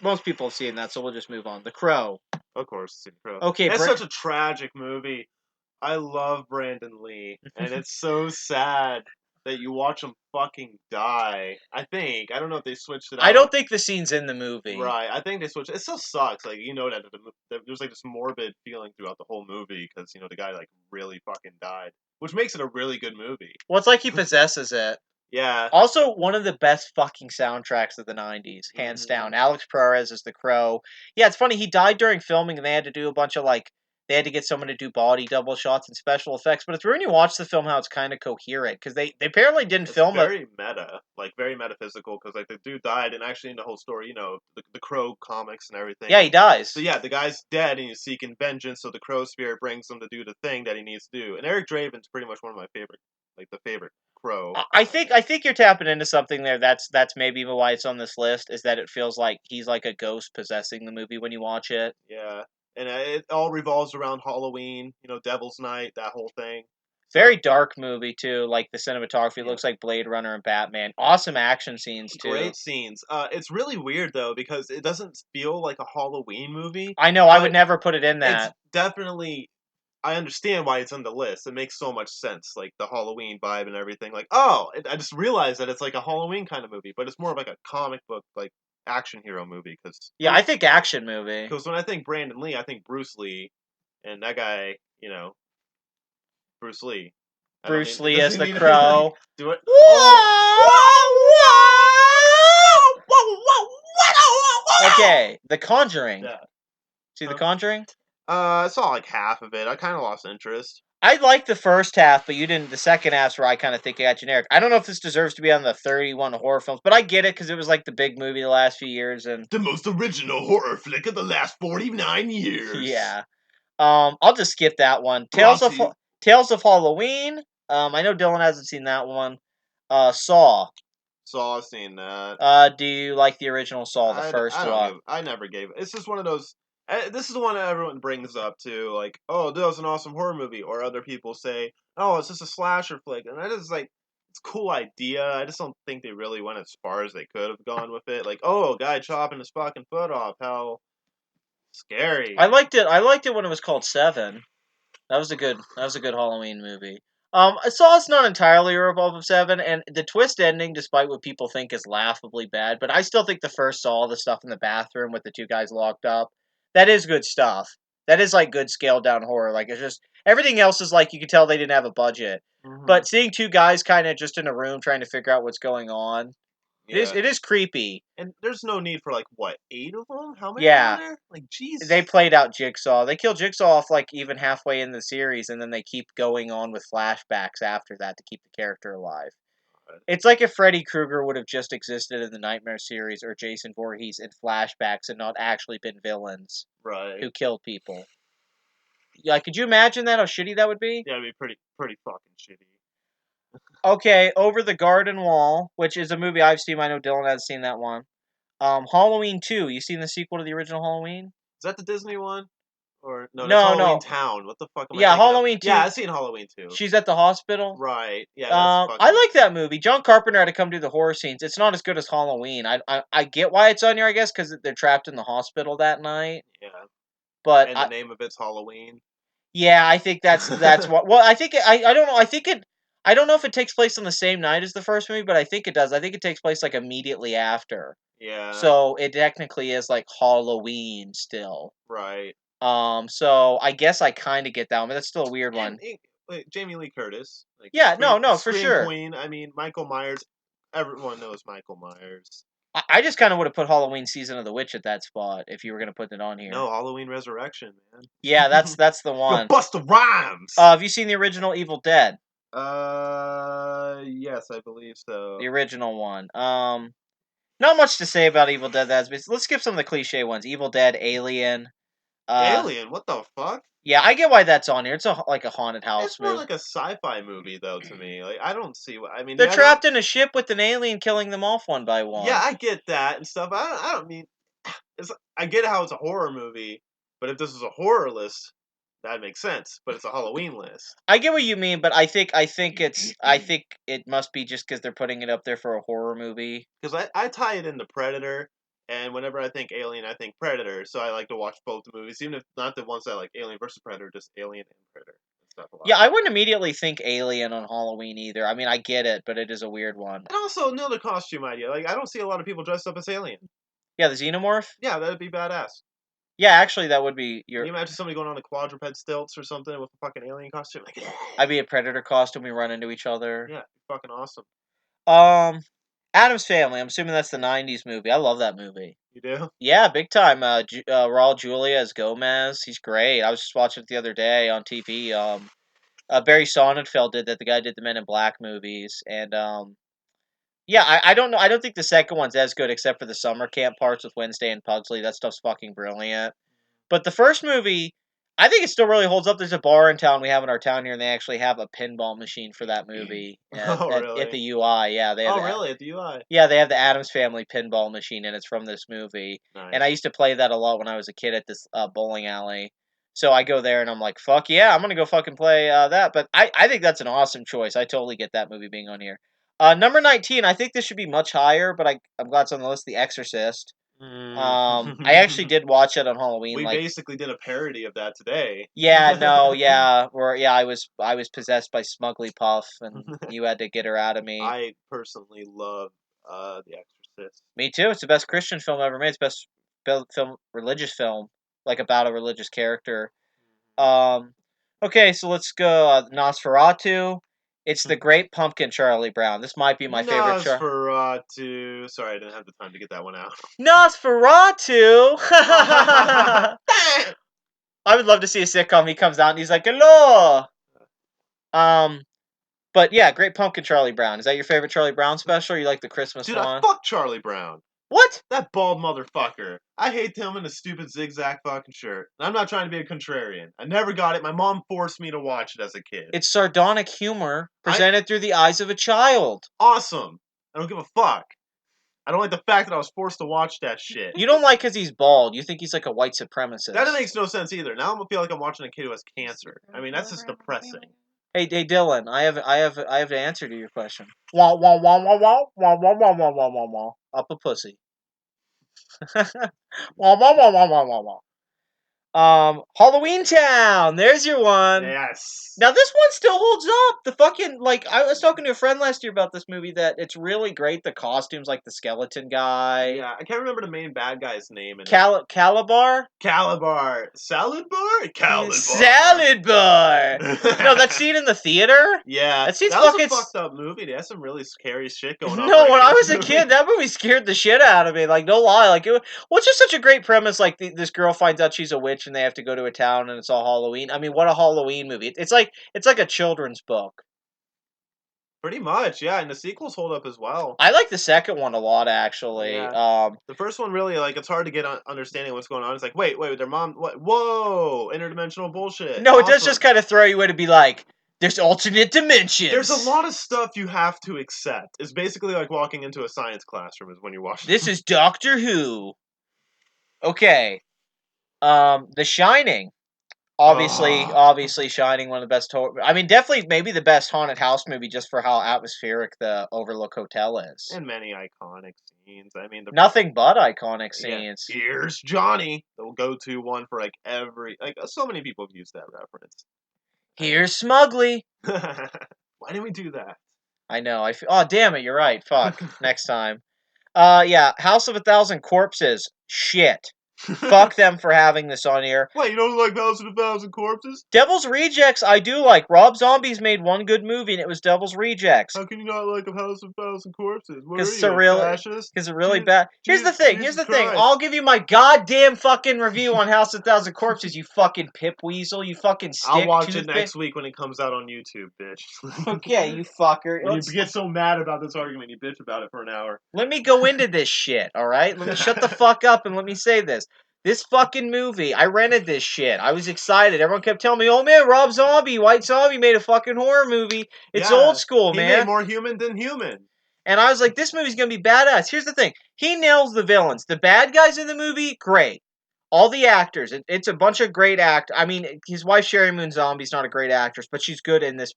most people have seen that, so we'll just move on. The Crow. Of course, City Pro. Okay, It's such a tragic movie. I love Brandon Lee, and it's so sad that you watch him fucking die. I think. I don't know if they switched it I out. don't think the scene's in the movie. Right, I think they switched. It still sucks. Like that there's like this morbid feeling throughout the whole movie because the guy like really fucking died, which makes it a really good movie. Well, it's like he possesses it. Yeah. Also, one of the best fucking soundtracks of the 90s, hands down. Mhm. Alex Perez is The Crow. Yeah, it's funny, he died during filming and they had to do a bunch of they had to get someone to do body double shots and special effects, but it's weird when you watch the film how it's kind of coherent because they apparently didn't It's film it. very meta, like very metaphysical, because like the dude died, and actually in the whole story, the Crow comics and everything. Yeah, he dies. So yeah, the guy's dead, and he's seeking vengeance. So the Crow spirit brings him to do the thing that he needs to do. And Eric Draven's pretty much one of my favorite, like the favorite Crow. I think you're tapping into something there. That's maybe even why it's on this list. Is that it feels like he's like a ghost possessing the movie when you watch it. Yeah, and it all revolves around Halloween. Devil's Night, that whole thing. Very So dark movie too. Like the cinematography yeah, looks like Blade Runner and Batman. Awesome action scenes too. great scenes. It's really weird though because it doesn't feel like a Halloween movie, I know I would but never put it in it's that. definitely I understand why it's on the list. It makes so much sense, like the Halloween vibe and everything. Like, oh, I just realized that it's like a Halloween kind of movie, but it's more of like a comic book, like action hero movie. Yeah, I think action movie. Because when I think Brandon Lee, I think Bruce Lee, and that guy, Bruce Lee. I don't Bruce need. Lee Does as he the need to like Crow. do it? Okay, The Conjuring. Yeah. See The Huh? Conjuring? I saw like half of it. I kind of lost interest. I liked the first half, but you didn't. The second half's where I kind of think it got generic. I don't know if this deserves to be on the 31 horror films, but I get it because it was like the big movie the last few years, and The most original horror flick of the last 49 years. yeah. I'll just skip that one. Glossy. Tales of Halloween. I know Dylan hasn't seen that one. Saw. Saw seen that. Do you like the original Saw, the first I don't one? give. I never gave. It's just one of those. This is the one that everyone brings up too. Like, oh, that was an awesome horror movie, or other people say, oh, it's just a slasher flick, and I just like. It's a cool idea. I just don't think they really went as far as they could have gone with it. Like, oh, a guy chopping his fucking foot off. How scary. I liked it. I liked it when it was called Seven. That was a good. That was a good Halloween movie. Saw it's not entirely a ripoff of Seven, and the twist ending, despite what people think is laughably bad, but I still think the first Saw, the stuff in the bathroom with the two guys locked up, that is good stuff. That is like good scaled down horror. Like it's just everything else is like you can tell they didn't have a budget, Hmm. but seeing two guys kind of just in a room trying to figure out what's going on, Yeah. it is creepy. And there's no need for like what 8 of them? How many are Yeah, there? Like, jeez. they played out Jigsaw. They kill Jigsaw off like even halfway in the series, and then they keep going on with flashbacks after that to keep the character alive. It's like if Freddy Krueger would have just existed in the Nightmare series or Jason Voorhees in flashbacks and not actually been villains Right. who killed people. Yeah, could you imagine that? How shitty that would be? Yeah, it'd be pretty fucking shitty. Okay, Over the Garden Wall, which is a movie I've seen. I know Dylan has seen that one. Halloween 2. You seen the sequel to the original Halloween? Is that the Disney one? Or no, that's No, Halloween no. Town. What the fuck am I Yeah, thinking of? Halloween Yeah, 2. I've seen Halloween too. She's at the hospital. Right. Yeah, that's I fucking. like that movie. John Carpenter had to come do the horror scenes. It's not as good as Halloween. I get why it's on here, I guess, because they're trapped in the hospital that night. Yeah, But and the name of it's Halloween. yeah, I think that's what. Well, I think I don't know. I think it. I don't know if it takes place on the same night as the first movie, but I think it does. I think it takes place like immediately after. Yeah. So it technically is like Halloween still. Right. So I guess I kind of get that one, but that's still a weird one. And wait, Jamie Lee Curtis, like Yeah, no, for Scream sure. Queen. I mean, Michael Myers. everyone knows Michael Myers. I just kind of would have put Halloween Season of the Witch at that spot if you were gonna put it on here. No, Halloween Resurrection, man. Yeah, that's the Yo, one. Busta Rhymes. Have you seen the original Evil Dead? Yes, I believe so. The original one. Not much to say about Evil Dead. Let's skip some of the cliche ones. Evil Dead, Alien. Alien, what the fuck? Yeah, I get why that's on here. It's like a haunted house It's more movie. like a sci-fi movie, though, to me. Like, I don't see what I mean. They're yeah, trapped in a ship with an alien killing them off one by one. Yeah, I get that and stuff. I don't mean. I get how it's a horror movie, but if this is a horror list, that makes sense. But it's a Halloween list. I get what you mean, but I think it must be just because they're putting it up there for a horror movie. Because I tie it into Predator, and whenever I think Alien, I think Predator. So I like to watch both the movies, even if not the ones that like Alien versus Predator, just Alien and Predator and stuff a lot. Yeah, I wouldn't immediately think Alien on Halloween either. I mean, I get it, but it is a weird one. And also another costume idea. Like I don't see a lot of people dressed up as Alien. Yeah, the Xenomorph. Yeah, that'd be badass. Yeah, actually, that would be Can you imagine somebody going on the quadruped stilts or something with a fucking alien costume? Like, I'd be a Predator costume. We run into each other. yeah, fucking awesome. Addams Family. I'm assuming that's the '90s movie. I love that movie. You do? Yeah, big time. Raul Julia as Gomez. He's great. I was just watching it the other day on TV. Barry Sonnenfeld did that. The guy did the Men in Black movies, and yeah, I don't know. I don't think the second one's as good, except for the summer camp parts with Wednesday and Pugsley. That stuff's fucking brilliant. But the first movie, I think it still really holds up. There's a bar in town we have in our town here, and they actually have a pinball machine for that movie Oh, really? at the UI. Yeah, they have Oh, really? At the UI? yeah, they have the Addams Family pinball machine, and it's from this movie. Nice. And I used to play that a lot when I was a kid at this bowling alley. So I go there and I'm like, fuck yeah, I'm going to go fucking play that. But I think that's an awesome choice. I totally get that movie being on here. Number 19, I think this should be much higher, but I'm glad it's on the list, The Exorcist. I actually did watch it on Halloween. We like, basically did a parody of that today. yeah, no, yeah, I was possessed by Smugly Puff, and you had to get her out of me. I personally love The Exorcist. Me too. It's the best Christian film ever made. It's the best religious film, like about a religious character. Okay, so let's go Nosferatu. It's the Great Pumpkin, Charlie Brown. This might be my favorite. Nosferatu. Sorry, I didn't have the time to get that one out. Nosferatu. I would love to see a sitcom. He comes out and he's like, "Hello." But yeah, Great Pumpkin, Charlie Brown. Is that your favorite Charlie Brown special? Or you like the Christmas Dude, one? I fuck Charlie Brown. What? That bald motherfucker. I hate him in a stupid zigzag fucking shirt. And I'm not trying to be a contrarian. I never got it. My mom forced me to watch it as a kid. It's sardonic humor presented through the eyes of a child. Awesome. I don't give a fuck. I don't like the fact that I was forced to watch that shit. You don't like because he's bald. You think he's like a white supremacist. That makes no sense either. Now I'm gonna feel like I'm watching a kid who has cancer. I mean, that's just depressing. Hey, Dylan. I have the answer to your question. Wah wah wah wah wah wah wah wah wah wah wah wah. Up a pussy. Wah wah wah wah wah wah wah. Halloween Town. There's your one. Yes. Now this one still holds up. The fucking I was talking to a friend last year about this movie that it's really great. The costumes, like the skeleton guy. Yeah, I can't remember the main bad guy's name. Calabar. Calabar. Salad bar. Calabar. Salad bar. No, that scene in the theater. Yeah, that scene's was fucking a fucked up movie. They had some really scary shit going on. No, when I was a kid, that movie scared the shit out of me. Like, no lie. Like, it's just such a great premise. Like, this girl finds out she's a witch, and they have to go to a town, and it's all Halloween. I mean, what a Halloween movie! It's like a children's book. Pretty much, yeah. And the sequels hold up as well. I like the second one a lot, actually. Yeah. The first one really, like, it's hard to get understanding what's going on. It's like, wait, their mom, what? Whoa, interdimensional bullshit. No, it does just kind of throw you in to be like, there's alternate dimensions. There's a lot of stuff you have to accept. It's basically like walking into a science classroom is when you watch this. Is Doctor Who. Okay. The Shining. Obviously, Shining, one of the best. I mean, definitely, maybe the best haunted house movie, just for how atmospheric the Overlook Hotel is. And many iconic scenes. I mean, nothing but iconic scenes. Yeah. Here's Johnny. The go-to one for like every so many people have used that reference. Here's Smugly. Why didn't we do that? I know. Oh, damn it! You're right. Fuck. Next time. Yeah. House of 1,000 Corpses. Shit. Fuck them for having this on here. What, you don't like House of a Thousand Corpses? Devil's Rejects, I do like. Rob Zombie's made one good movie, and it was Devil's Rejects. How can you not like a House of a Thousand Corpses? What are Because you, a it's fascist? really bad. Here's the thing. Jesus Here's the thing. Christ. I'll give you my goddamn fucking review on House of a Thousand Corpses. You fucking pip weasel. You fucking stick. I'll watch it toothpick. next week when it comes out on YouTube, bitch. Okay, you fucker. When you get so mad about this argument, you bitch about it for an hour. Let me go into this shit, alright? Let me shut the fuck up and let me say this. This fucking movie, I rented this shit. I was excited. Everyone kept telling me, oh man, Rob Zombie, White Zombie made a fucking horror movie. It's Yeah, old school, He man. made more human than human. And I was like, this movie's gonna be badass. Here's the thing. He nails the villains. The bad guys in the movie, great. All the actors, it's a bunch of great actors. I mean, his wife Sherry Moon Zombie's not a great actress, but she's good in this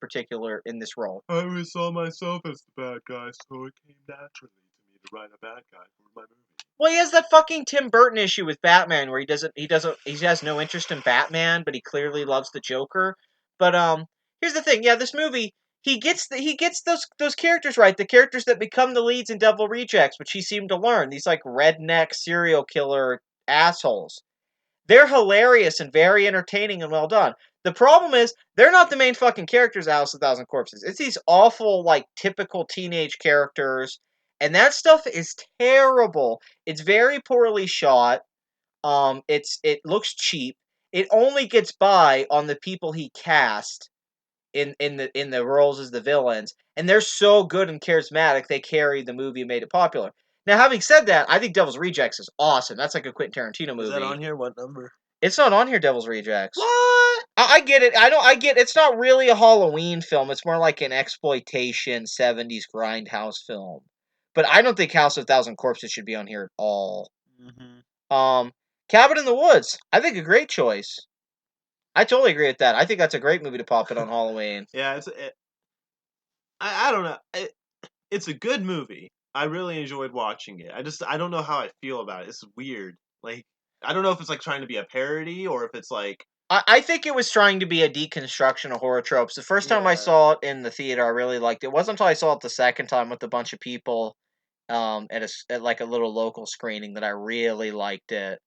role. I always saw myself as the bad guy, so it came naturally to me to write a bad guy for my movie. Well, he has that fucking Tim Burton issue with Batman where he has no interest in Batman, but he clearly loves the Joker. But here's the thing. Yeah, this movie, he gets those characters right, the characters that become the leads in Devil Rejects, which he seemed to learn. These like redneck serial killer assholes. They're hilarious and very entertaining and well done. The problem is, they're not the main fucking characters of House of a Thousand Corpses. It's these awful, like, typical teenage characters. And that stuff is terrible. It's very poorly shot. It looks cheap. It only gets by on the people he cast in the roles as the villains, and they're so good and charismatic they carry the movie and made it popular. Now, having said that, I think Devil's Rejects is awesome. That's like a Quentin Tarantino movie. Is that on here? What number? It's not on here, Devil's Rejects. What? I get it. I get it's not really a Halloween film. It's more like an exploitation 70s grindhouse film. But I don't think House of a Thousand Corpses should be on here at all. Mm-hmm. Cabin in the Woods. I think a great choice. I totally agree with that. I think that's a great movie to pop in on Halloween. Yeah, I don't know. It's a good movie. I really enjoyed watching it. I don't know how I feel about it. It's weird. Like, I don't know if it's like trying to be a parody or if it's like. I think it was trying to be a deconstruction of horror tropes. The first time I Yeah. saw it in the theater, I really liked it. It wasn't until I saw it the second time with a bunch of people, at like a little local screening that I really liked it.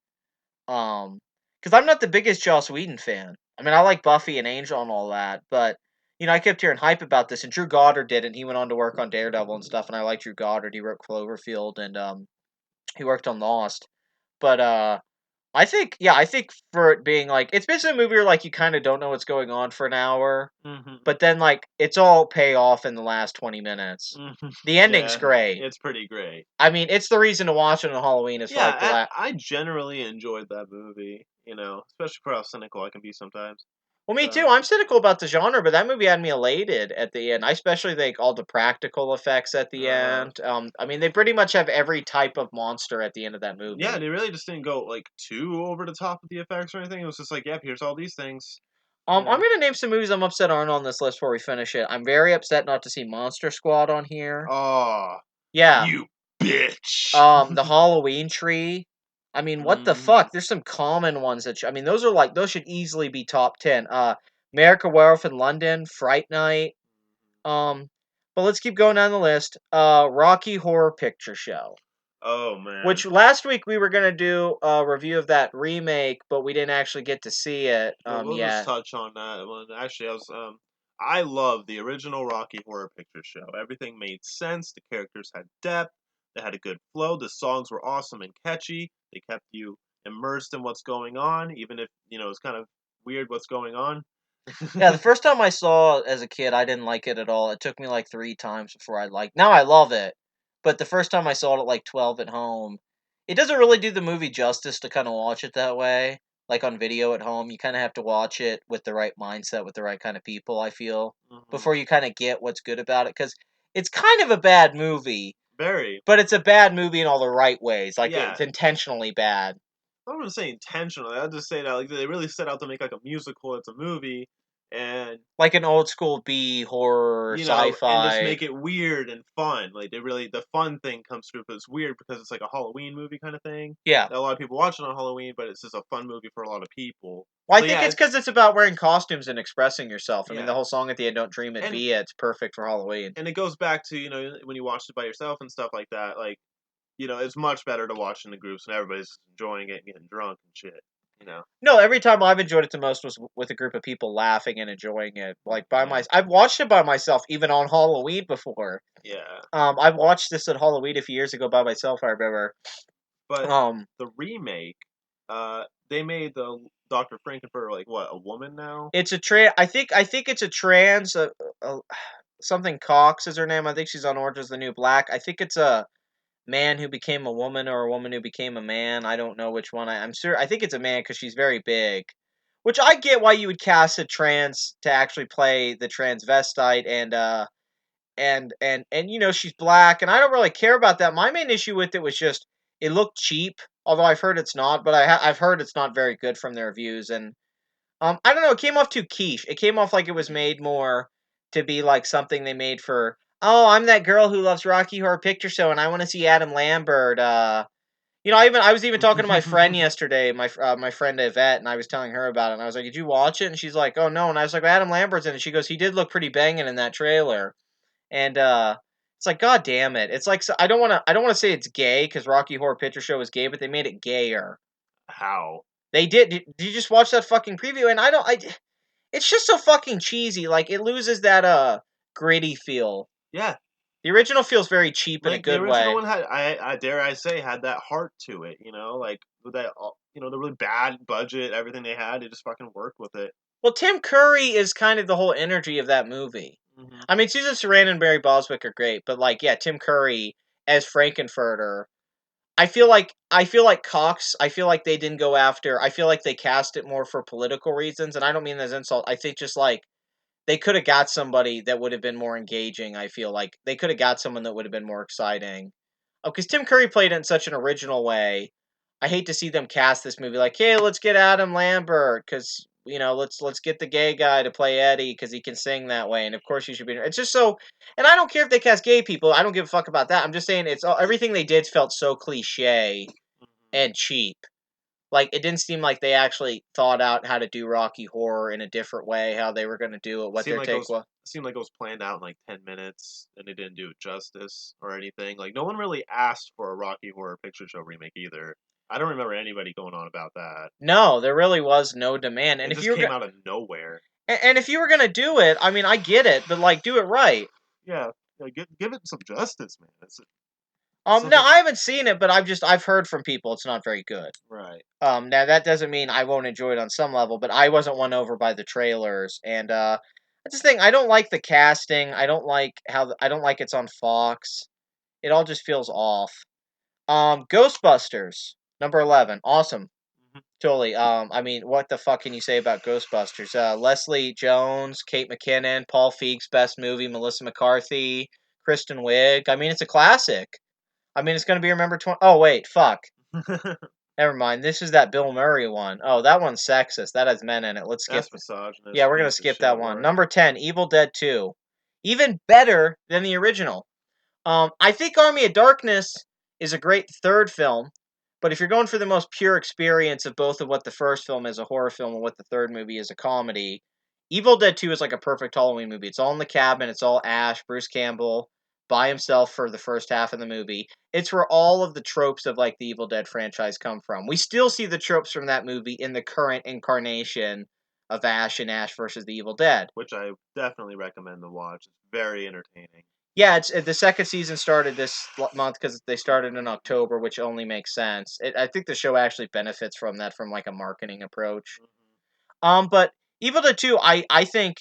Because I'm not the biggest Joss Whedon fan. I mean, I like Buffy and Angel and all that, but I kept hearing hype about this, and Drew Goddard did it. And he went on to work on Daredevil and stuff, and I like Drew Goddard. He wrote Cloverfield, and he worked on Lost. But I think for it being like, it's basically a movie where like you kind of don't know what's going on for an hour, Mm-hmm. but then like it's all pay off in the last 20 minutes. Mm-hmm. The ending's Yeah, great. It's pretty great. I mean, it's the reason to watch it on Halloween. Is Yeah, like the last. I generally enjoyed that movie. Especially for how cynical I can be sometimes. Well, me So- too. I'm cynical about the genre, but that movie had me elated at the end. I especially think all the practical effects at the end. I mean, they pretty much have every type of monster at the end of that movie. Yeah, they really just didn't go like too over the top with the effects or anything. It was just like, yep, here's all these things. I'm Yeah. gonna name some movies I'm upset aren't on this list before we finish it. I'm very upset not to see Monster Squad on here. Oh, Yeah. you bitch. The Halloween Tree. I mean, what the Mhm. fuck? There's some common ones that I mean, those should easily be top 10. America Werewolf in London, Fright Night. But let's keep going down the list. Rocky Horror Picture Show. Oh man. Which last week we were gonna do a review of that remake, but we didn't actually get to see it Yeah, we'll yet. just touch on that one. Actually, I love the original Rocky Horror Picture Show. Everything made sense. The characters had depth. They had a good flow. The songs were awesome and catchy. They kept you immersed in what's going on, even if it's kind of weird what's going on. Yeah, the first time I saw it as a kid, I didn't like it at all. It took me like 3 times before I liked. Now I love it, but the first time I saw it at like 12 at home, it doesn't really do the movie justice to kind of watch it that way. Like on video at home, you kind of have to watch it with the right mindset, with the right kind of people. I feel Mhm. before you kind of get what's good about it, because it's kind of a bad movie, Very. but it's a bad movie in all the right ways. Like Yeah. it's intentionally bad. I wouldn't say intentionally. I'd just say that like they really set out to make like a musical. It's a movie, and Like an old school B horror and sci-fi. just make it weird and fun. Like the fun thing comes through, but it's weird because it's like a Halloween movie kind of thing. Yeah. That a lot of people watch it on Halloween, but it's just a fun movie for a lot of people. Well, I So, think yeah, it's because it's about wearing costumes and expressing yourself. I mean, Yeah. the whole song at the end, "Don't Dream It, And- Be It," it's perfect for Halloween. and it goes back to when you watched it by yourself and stuff like that. Like it's much better to watch in the groups and everybody's enjoying it and getting drunk and shit. No, every time I've enjoyed it the most was with a group of people laughing and enjoying it. Like by Yeah. I've watched it by myself, even on Halloween before. Yeah. I watched this at Halloween a few years ago by myself. I remember. But Um, the remake, they made the Dr. Frankenfurter like what, a woman now? it's a I think it's a trans. Something Cox is her name. I think she's on Orange Is the New Black. I think it's a man who became a woman or a woman who became a man. I don't know which one. I'm sure. I think it's a man because she's very big. Which I get why you would cast a trans to actually play the transvestite and she's black and I don't really care about that. My main issue with it was just it looked cheap. Although I've heard it's not, but I've heard it's not very good from their reviews and I don't know. It came off too quiche. It came off like it was made more to be like something they made for. Oh, I'm that girl who loves Rocky Horror Picture Show, and I want to see Adam Lambert. I was even talking to my friend yesterday, my friend Yvette, and I was telling her about it. And I was like, "Did you watch it?" And she's like, "Oh no." And I was like, "Adam Lambert's in it." She goes, "He did look pretty banging in that trailer." And it's like, God damn it! It's like I don't want to say it's gay because Rocky Horror Picture Show is gay, but they made it gayer. How? They did. Did you just watch that fucking preview? And I don't. It's just so fucking cheesy. Like it loses that gritty feel. Yeah. The original feels very cheap in a Like the good original way. one had, I dare I say, had that heart to it. Like with that, the really bad budget, everything they had, they just fucking worked with it. Well, Tim Curry is kind of the whole energy of that movie. Mm-hmm. I mean, Susan Sarandon and Barry Boswick are great, but like, yeah, Tim Curry as Frankenfurter. I feel like Cox. I feel like they didn't go after. I feel like they cast it more for political reasons, and I don't mean that as insult. I think just like they could have got somebody that would have been more engaging. I feel like they could have got someone that would have been more exciting. Oh, because Tim Curry played it in such an original way. I hate to see them cast this movie like, hey, let's get Adam Lambert because let's get the gay guy to play Eddie because he can sing that way, and of course he should be. It's just so, and I don't care if they cast gay people. I don't give a fuck about that. I'm just saying it's all, everything they did felt so cliche Mm-hmm. and cheap. Like it didn't seem like they actually thought out how to do Rocky Horror in a different way, how they were going to do it, what their take was. Seemed like it was planned out in like 10 minutes, and they didn't do it justice or anything. Like no one really asked for a Rocky Horror Picture Show remake either. I don't remember anybody going on about that. No, there really was no demand, and It if just you were came out of nowhere. and if you were gonna do it, I mean, I get it, but like, do it right. Yeah, give it some justice, man. No, I haven't seen it, but I've heard from people it's not very good. Right. Now that doesn't mean I won't enjoy it on some level, but I wasn't won over by the trailers, and that's the thing. I don't like the casting. I don't like it's on Fox. It all just feels off. Ghostbusters number 11, awesome. Mm-hmm. Totally. I mean, what the fuck can you say about Ghostbusters? Leslie Jones, Kate McKinnon, Paul Feig's best movie, Melissa McCarthy, Kristen Wiig. I mean, it's a classic. I mean, it's gonna be remembered 20. Oh wait, fuck. Never mind. This is that Bill Murray one. Oh, that one's sexist. That has men in it. Let's skip. That's misogynist. Yeah, we're gonna skip that one. Number 10, Evil Dead 2. Even better than the original. I think Army of Darkness is a great third film, but if you're going for the most pure experience of both of what the first film is a horror film and what the third movie is a comedy, Evil Dead 2 is like a perfect Halloween movie. It's all in the cabin, it's all Ash, Bruce Campbell, by himself for the first half of the movie. It's where all of the tropes of like the Evil Dead franchise come from. We still see the tropes from that movie in the current incarnation of Ash and Ash versus the Evil Dead. Which I definitely recommend to watch. It's very entertaining. Yeah, it's the second season started this month because they started in October, which only makes sense. I think the show actually benefits from that, from like a marketing approach. But Evil Dead 2, I think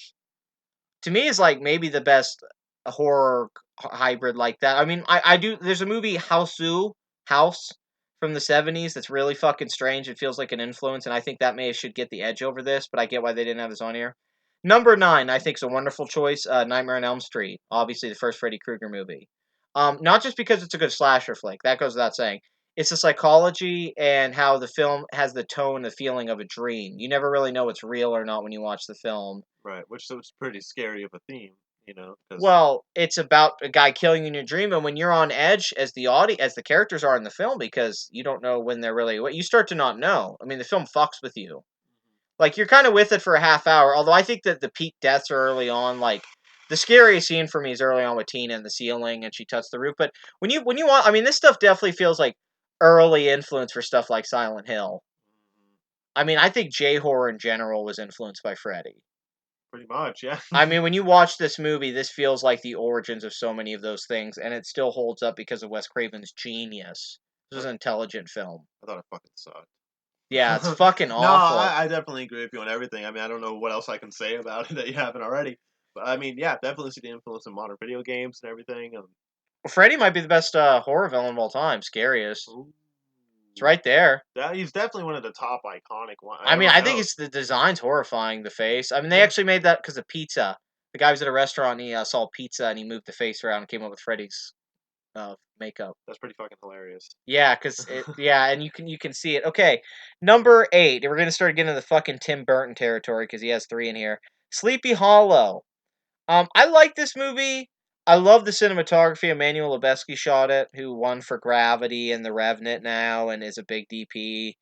to me is like maybe the best horror hybrid like that. I mean, I do. There's a movie House from the 70s that's really fucking strange. It feels like an influence, and I think that should get the edge over this. But I get why they didn't have this on here. Number 9, I think, is a wonderful choice. Nightmare on Elm Street, obviously the first Freddy Krueger movie. Not just because it's a good slasher flick, that goes without saying. It's the psychology and how the film has the tone, the feeling of a dream. You never really know what's real or not when you watch the film. Right, which is pretty scary of a theme, 'cause Well, it's about a guy killing you in your dream, and when you're on edge as as the characters are in the film, because you don't know when they're really. What you start to not know. I mean, the film fucks with you. Like you're kind of with it for a half hour. Although I think that the peak deaths are early on. Like The scariest scene for me is early on with Tina in the ceiling and she touched the roof. But when you want, I mean, this stuff definitely feels like early influence for stuff like Silent Hill. I mean, I think J horror in general was influenced by Freddy. Pretty much, yeah. I mean, when you watch this movie, this feels like the origins of so many of those things, and it still holds up because of Wes Craven's genius. This is an intelligent film. I thought it fucking sucked. Yeah, it's fucking No, awful. I definitely agree with you on everything. I mean, I don't know what else I can say about it that you haven't already. But I mean, yeah, definitely see the influence in modern video games and everything. Freddy might be the best horror villain of all time. Scariest. Ooh. It's right there. He's definitely one of the top iconic ones. I mean, I think it's the design's horrifying. The face. I mean, they actually made that because of pizza. The guy was at a restaurant and he saw pizza and he moved the face around and came up with Freddy's makeup. That's pretty fucking hilarious. Yeah, and you can see it. Okay, number 8. We're gonna start getting into the fucking Tim Burton territory because he has 3 in here. Sleepy Hollow. I like this movie. I love the cinematography. Emmanuel Lubezki shot it, who won for Gravity and The Revenant now, and is a big DP.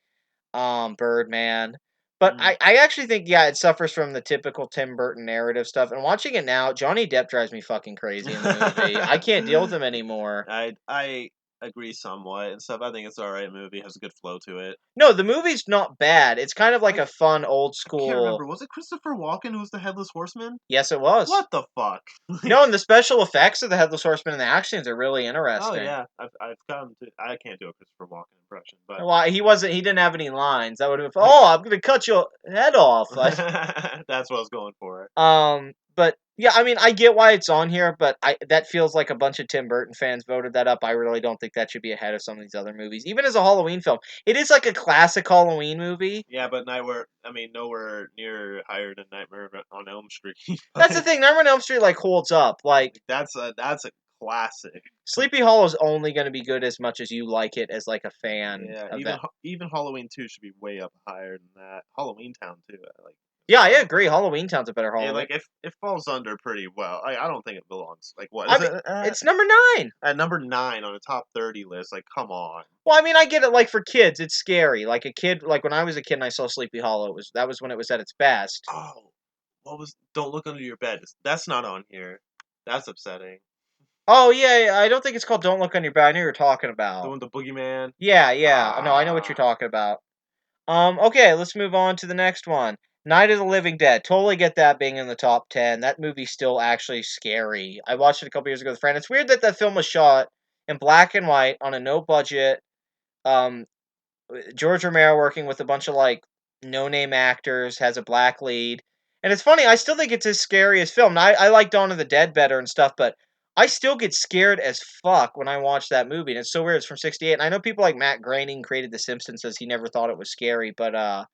Birdman. But I actually think, yeah, it suffers from the typical Tim Burton narrative stuff. And watching it now, Johnny Depp drives me fucking crazy in the movie. I can't deal with him anymore. I agree somewhat and stuff. I think it's an alright movie. Has a good flow to it. No, the movie's not bad. It's kind of like a fun old school. I can't remember. Was it Christopher Walken who was the Headless Horseman? Yes, it was. What the fuck? No, and the special effects of the Headless Horseman and the actions are really interesting. Oh yeah, I've come to. I can't do a Christopher Walken impression, but well, he wasn't. He didn't have any lines. That would have. Oh, I'm gonna cut your head off. That's what I was going for. But yeah, I mean, I get why it's on here, but that feels like a bunch of Tim Burton fans voted that up. I really don't think that should be ahead of some of these other movies, even as a Halloween film. It is like a classic Halloween movie. Yeah, but nowhere near higher than Nightmare on Elm Street. That's the thing. Nightmare on Elm Street like holds up. Like that's a classic. Sleepy Hollow is only going to be good as much as you like it as like a fan. Yeah, of that. Even Halloween 2 should be way up higher than that. Halloween Town too. Yeah, I agree. Halloween Town's a better Halloween. Yeah, like it falls under pretty well. I don't think it belongs. Like what? I mean, it's number 9. At number 9 on a top 30 list. Like, come on. Well, I mean, I get it. Like for kids, it's scary. Like a kid, like when I was a kid and I saw Sleepy Hollow, that was when it was at its best. Oh, what was? Don't Look Under Your Bed. That's not on here. That's upsetting. Oh yeah, I don't think it's called Don't Look on Your Bed. I know you're talking about. The one with the boogeyman. Yeah. No, I know what you're talking about. Okay, let's move on to the next one. Night of the Living Dead. Totally get that being in the top 10. That movie's still actually scary. I watched it a couple years ago with a friend. It's weird that that film was shot in black and white on a no budget. George Romero working with a bunch of like no name actors, has a black lead. And it's funny, I still think it's his scariest film. Now, I like Dawn of the Dead better and stuff, but I still get scared as fuck when I watch that movie. And it's so weird. It's from '68. And I know people like Matt Groening created The Simpsons says he never thought it was scary, but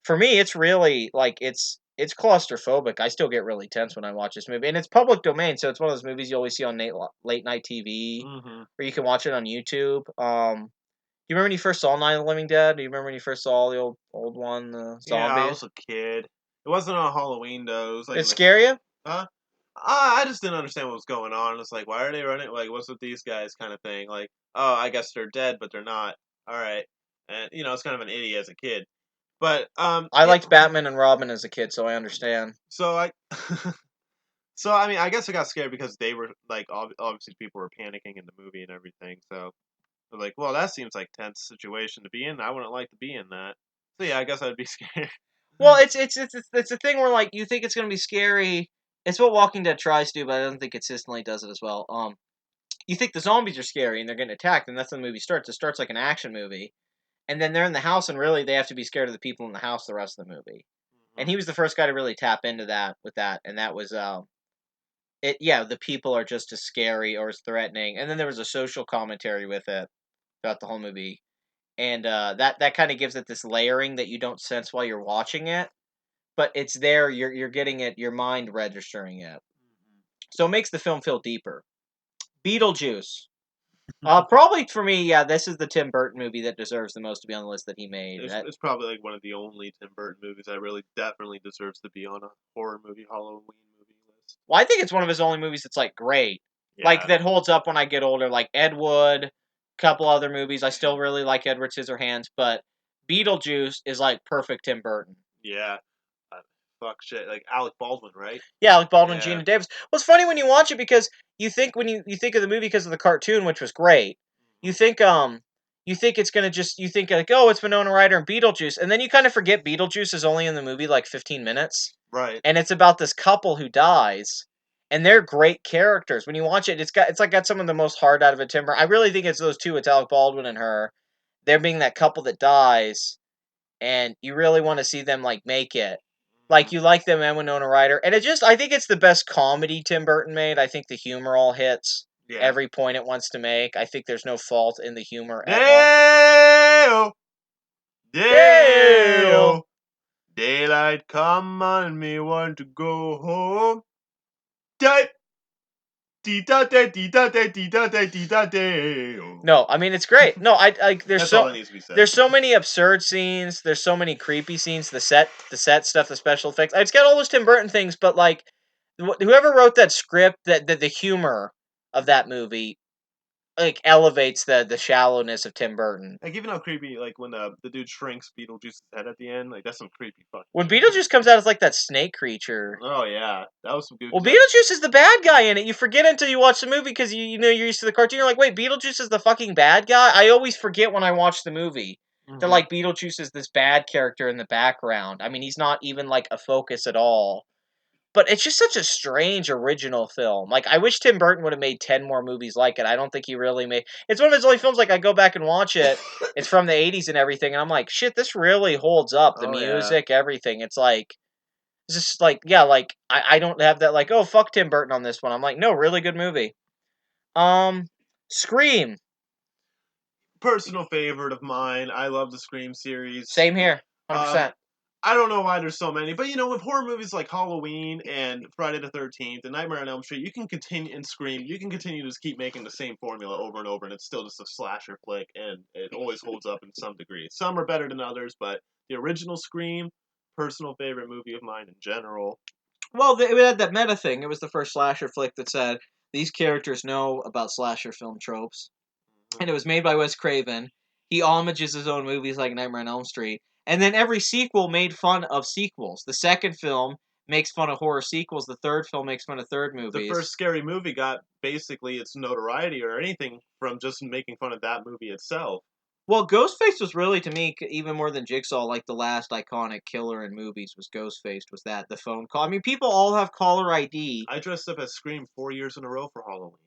for me it's really like it's claustrophobic. I still get really tense when I watch this movie. And it's public domain, so it's one of those movies you always see on late night TV or you can watch it on YouTube. Do you remember when you first saw Night of the Living Dead? Do you remember when you first saw the old one, the zombies? Yeah, I was a kid. It wasn't on Halloween though. It was like Did it scare you? Huh? I just didn't understand what was going on. It's like, why are they running? Like, what's with these guys? Kind of thing. Like, oh, I guess they're dead, but they're not. All right, and it's kind of an idiot as a kid. But I liked Batman and Robin as a kid, so I understand. So so I mean, I guess I got scared because they were like, obviously people were panicking in the movie and everything. So they're like, well, that seems like tense situation to be in. I wouldn't like to be in that. So yeah, I guess I'd be scared. Well, it's a thing where like you think it's gonna be scary. It's what Walking Dead tries to do, but I don't think consistently does it as well. You think the zombies are scary and they're getting attacked, and that's when the movie starts. It starts like an action movie, and then they're in the house, and really they have to be scared of the people in the house the rest of the movie. And he was the first guy to really tap into that with that, and that was it. Yeah, the people are just as scary or as threatening, and then there was a social commentary with it throughout the whole movie, and that kind of gives it this layering that you don't sense while you're watching it, but it's there. You're getting it. Your mind registering it, so it makes the film feel deeper. Beetlejuice. Probably for me, yeah, this is the Tim Burton movie that deserves the most to be on the list that he made. It's probably like one of the only Tim Burton movies that really definitely deserves to be on a horror movie, Halloween movie list. Well, I think it's one of his only movies that's like great, like that holds up when I get older. Like Ed Wood, a couple other movies. I still really like Edward Scissorhands, but Beetlejuice is like perfect Tim Burton. Yeah, fuck shit, like Alec Baldwin, right? Yeah, Alec Baldwin, Yeah. Gina Davis. Well, it's funny when you watch it because you think when you think of the movie because of the cartoon, which was great. You think it's gonna just you think like, oh, it's Winona Ryder and Beetlejuice, and then you kind of forget Beetlejuice is only in the movie like 15 minutes, Right. and it's about this couple who dies, and they're great characters. When you watch it, got some of the most heart out of a Timber. I really think it's those two. It's Alec Baldwin and her. They're being that couple that dies, and you really want to see them like make it. Like you like them and Winona Ryder, and I think it's the best comedy Tim Burton made. I think the humor all hits Yeah. every point it wants to make. I think there's no fault in the humor at all. Dale, Dale! Dale, daylight come on me, want to go home. Dale, Dale. No, I mean it's great. No, I like That's all that needs to be said. there's so many absurd scenes. There's so many creepy scenes. The set stuff, the special effects. It's got all those Tim Burton things, but like whoever wrote that script, that the humor of that movie, like elevates the shallowness of Tim Burton. Like even how creepy, like when the dude shrinks Beetlejuice's head at the end, like that's some creepy fucking. When shit. Beetlejuice comes out as like that snake creature. Oh yeah, that was some good. Well, Beetlejuice is the bad guy in it. You forget until you watch the movie because you know you're used to the cartoon. You're like, wait, Beetlejuice is the fucking bad guy. I always forget when I watch the movie that like Beetlejuice is this bad character in the background. I mean, he's not even like a focus at all. But it's just such a strange original film. Like, I wish Tim Burton would have made 10 more movies like it. I don't think he really made... It's one of his only films, like, I go back and watch it. It's from the 80s and everything, and I'm like, shit, this really holds up. The music, everything. It's like... It's just like, yeah, like, I don't have that, like, oh, fuck Tim Burton on this one. I'm like, no, really good movie. Scream. Personal favorite of mine. I love the Scream series. Same here. 100%. I don't know why there's so many, but you know, with horror movies like Halloween and Friday the 13th and Nightmare on Elm Street, you can continue and Scream. You can continue to just keep making the same formula over and over, and it's still just a slasher flick, and it always holds up in some degree. Some are better than others, but the original Scream, personal favorite movie of mine in general. Well, it had that meta thing. It was the first slasher flick that said, these characters know about slasher film tropes. And it was made by Wes Craven. He homages his own movies like Nightmare on Elm Street. And then every sequel made fun of sequels. The second film makes fun of horror sequels. The third film makes fun of third movies. The first scary movie got basically its notoriety or anything from just making fun of that movie itself. Well, Ghostface was really, to me, even more than Jigsaw, like the last iconic killer in movies was Ghostface, was that, the phone call. I mean, people all have caller ID. I dressed up as Scream 4 years in a row for Halloween.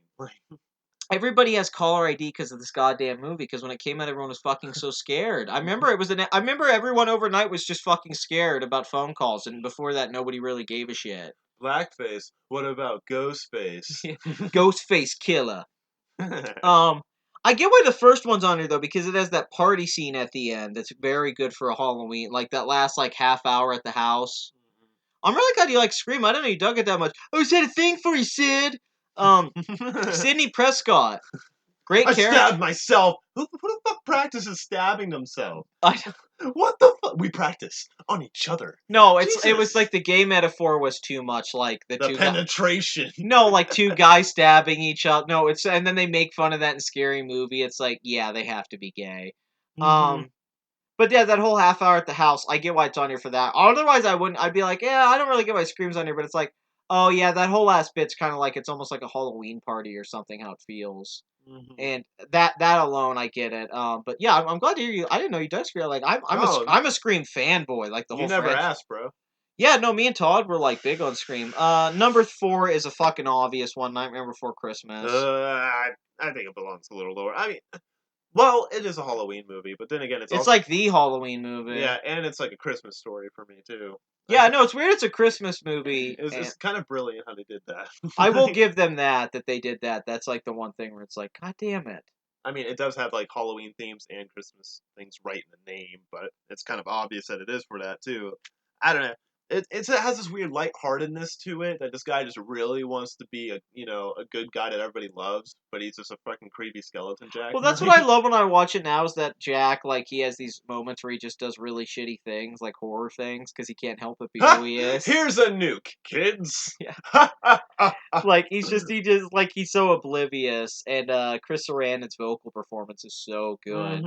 Everybody has caller ID because of this goddamn movie. Because when it came out, everyone was fucking so scared. I remember I remember everyone overnight was just fucking scared about phone calls, and before that, nobody really gave a shit. Blackface. What about Ghostface? Ghostface killer. I get why the first one's on here though, because it has that party scene at the end. That's very good for a Halloween. Like that last like half hour at the house. I'm really glad you like Scream. I didn't know you dug it that much. Oh, is that a thing for you, Sid? Sidney Prescott. Great character. I stabbed myself. Who the fuck practices stabbing themselves? I What the fuck? We practice on each other. No, it was Jesus. like the gay metaphor was too much. Like the two penetration. No, like two guys stabbing each other. No, it's and then they make fun of that in Scary Movie. It's like, yeah, they have to be gay. But yeah, that whole half hour at the house, I get why it's on here for that. Otherwise, I wouldn't. I'd be like, yeah, I don't really get why Scream's on here. But it's like, oh yeah, that whole last bit's kind of like it's almost like a Halloween party or something. How it feels, and that alone, I get it. But yeah, I'm glad to hear you. I didn't know you dug Scream. Like I'm a Scream fanboy. Like the whole. You never franchise. asked, bro. Yeah, no, me and Todd were like big on Scream. Number 4 is a fucking obvious one. Nightmare Before Christmas. I think it belongs a little lower. I mean, well, it is a Halloween movie, but then again, it's also, like the Halloween movie. Yeah, and it's like a Christmas story for me too. Yeah, no, it's weird. It's a Christmas movie. It's kind of brilliant how they did that. I will give them that they did that. That's like the one thing where it's like, God damn it. I mean, it does have like Halloween themes and Christmas things right in the name, but it's kind of obvious that it is for that too. I don't know. It has this weird lightheartedness to it that this guy just really wants to be a good guy that everybody loves, but he's just a fucking creepy skeleton Jack. Well, that's what I love when I watch it now is that Jack, like, he has these moments where he just does really shitty things, like horror things, because he can't help but be who he is. Here's a nuke, kids. Yeah. Like he's so oblivious, and Chris Sarandon's vocal performance is so good.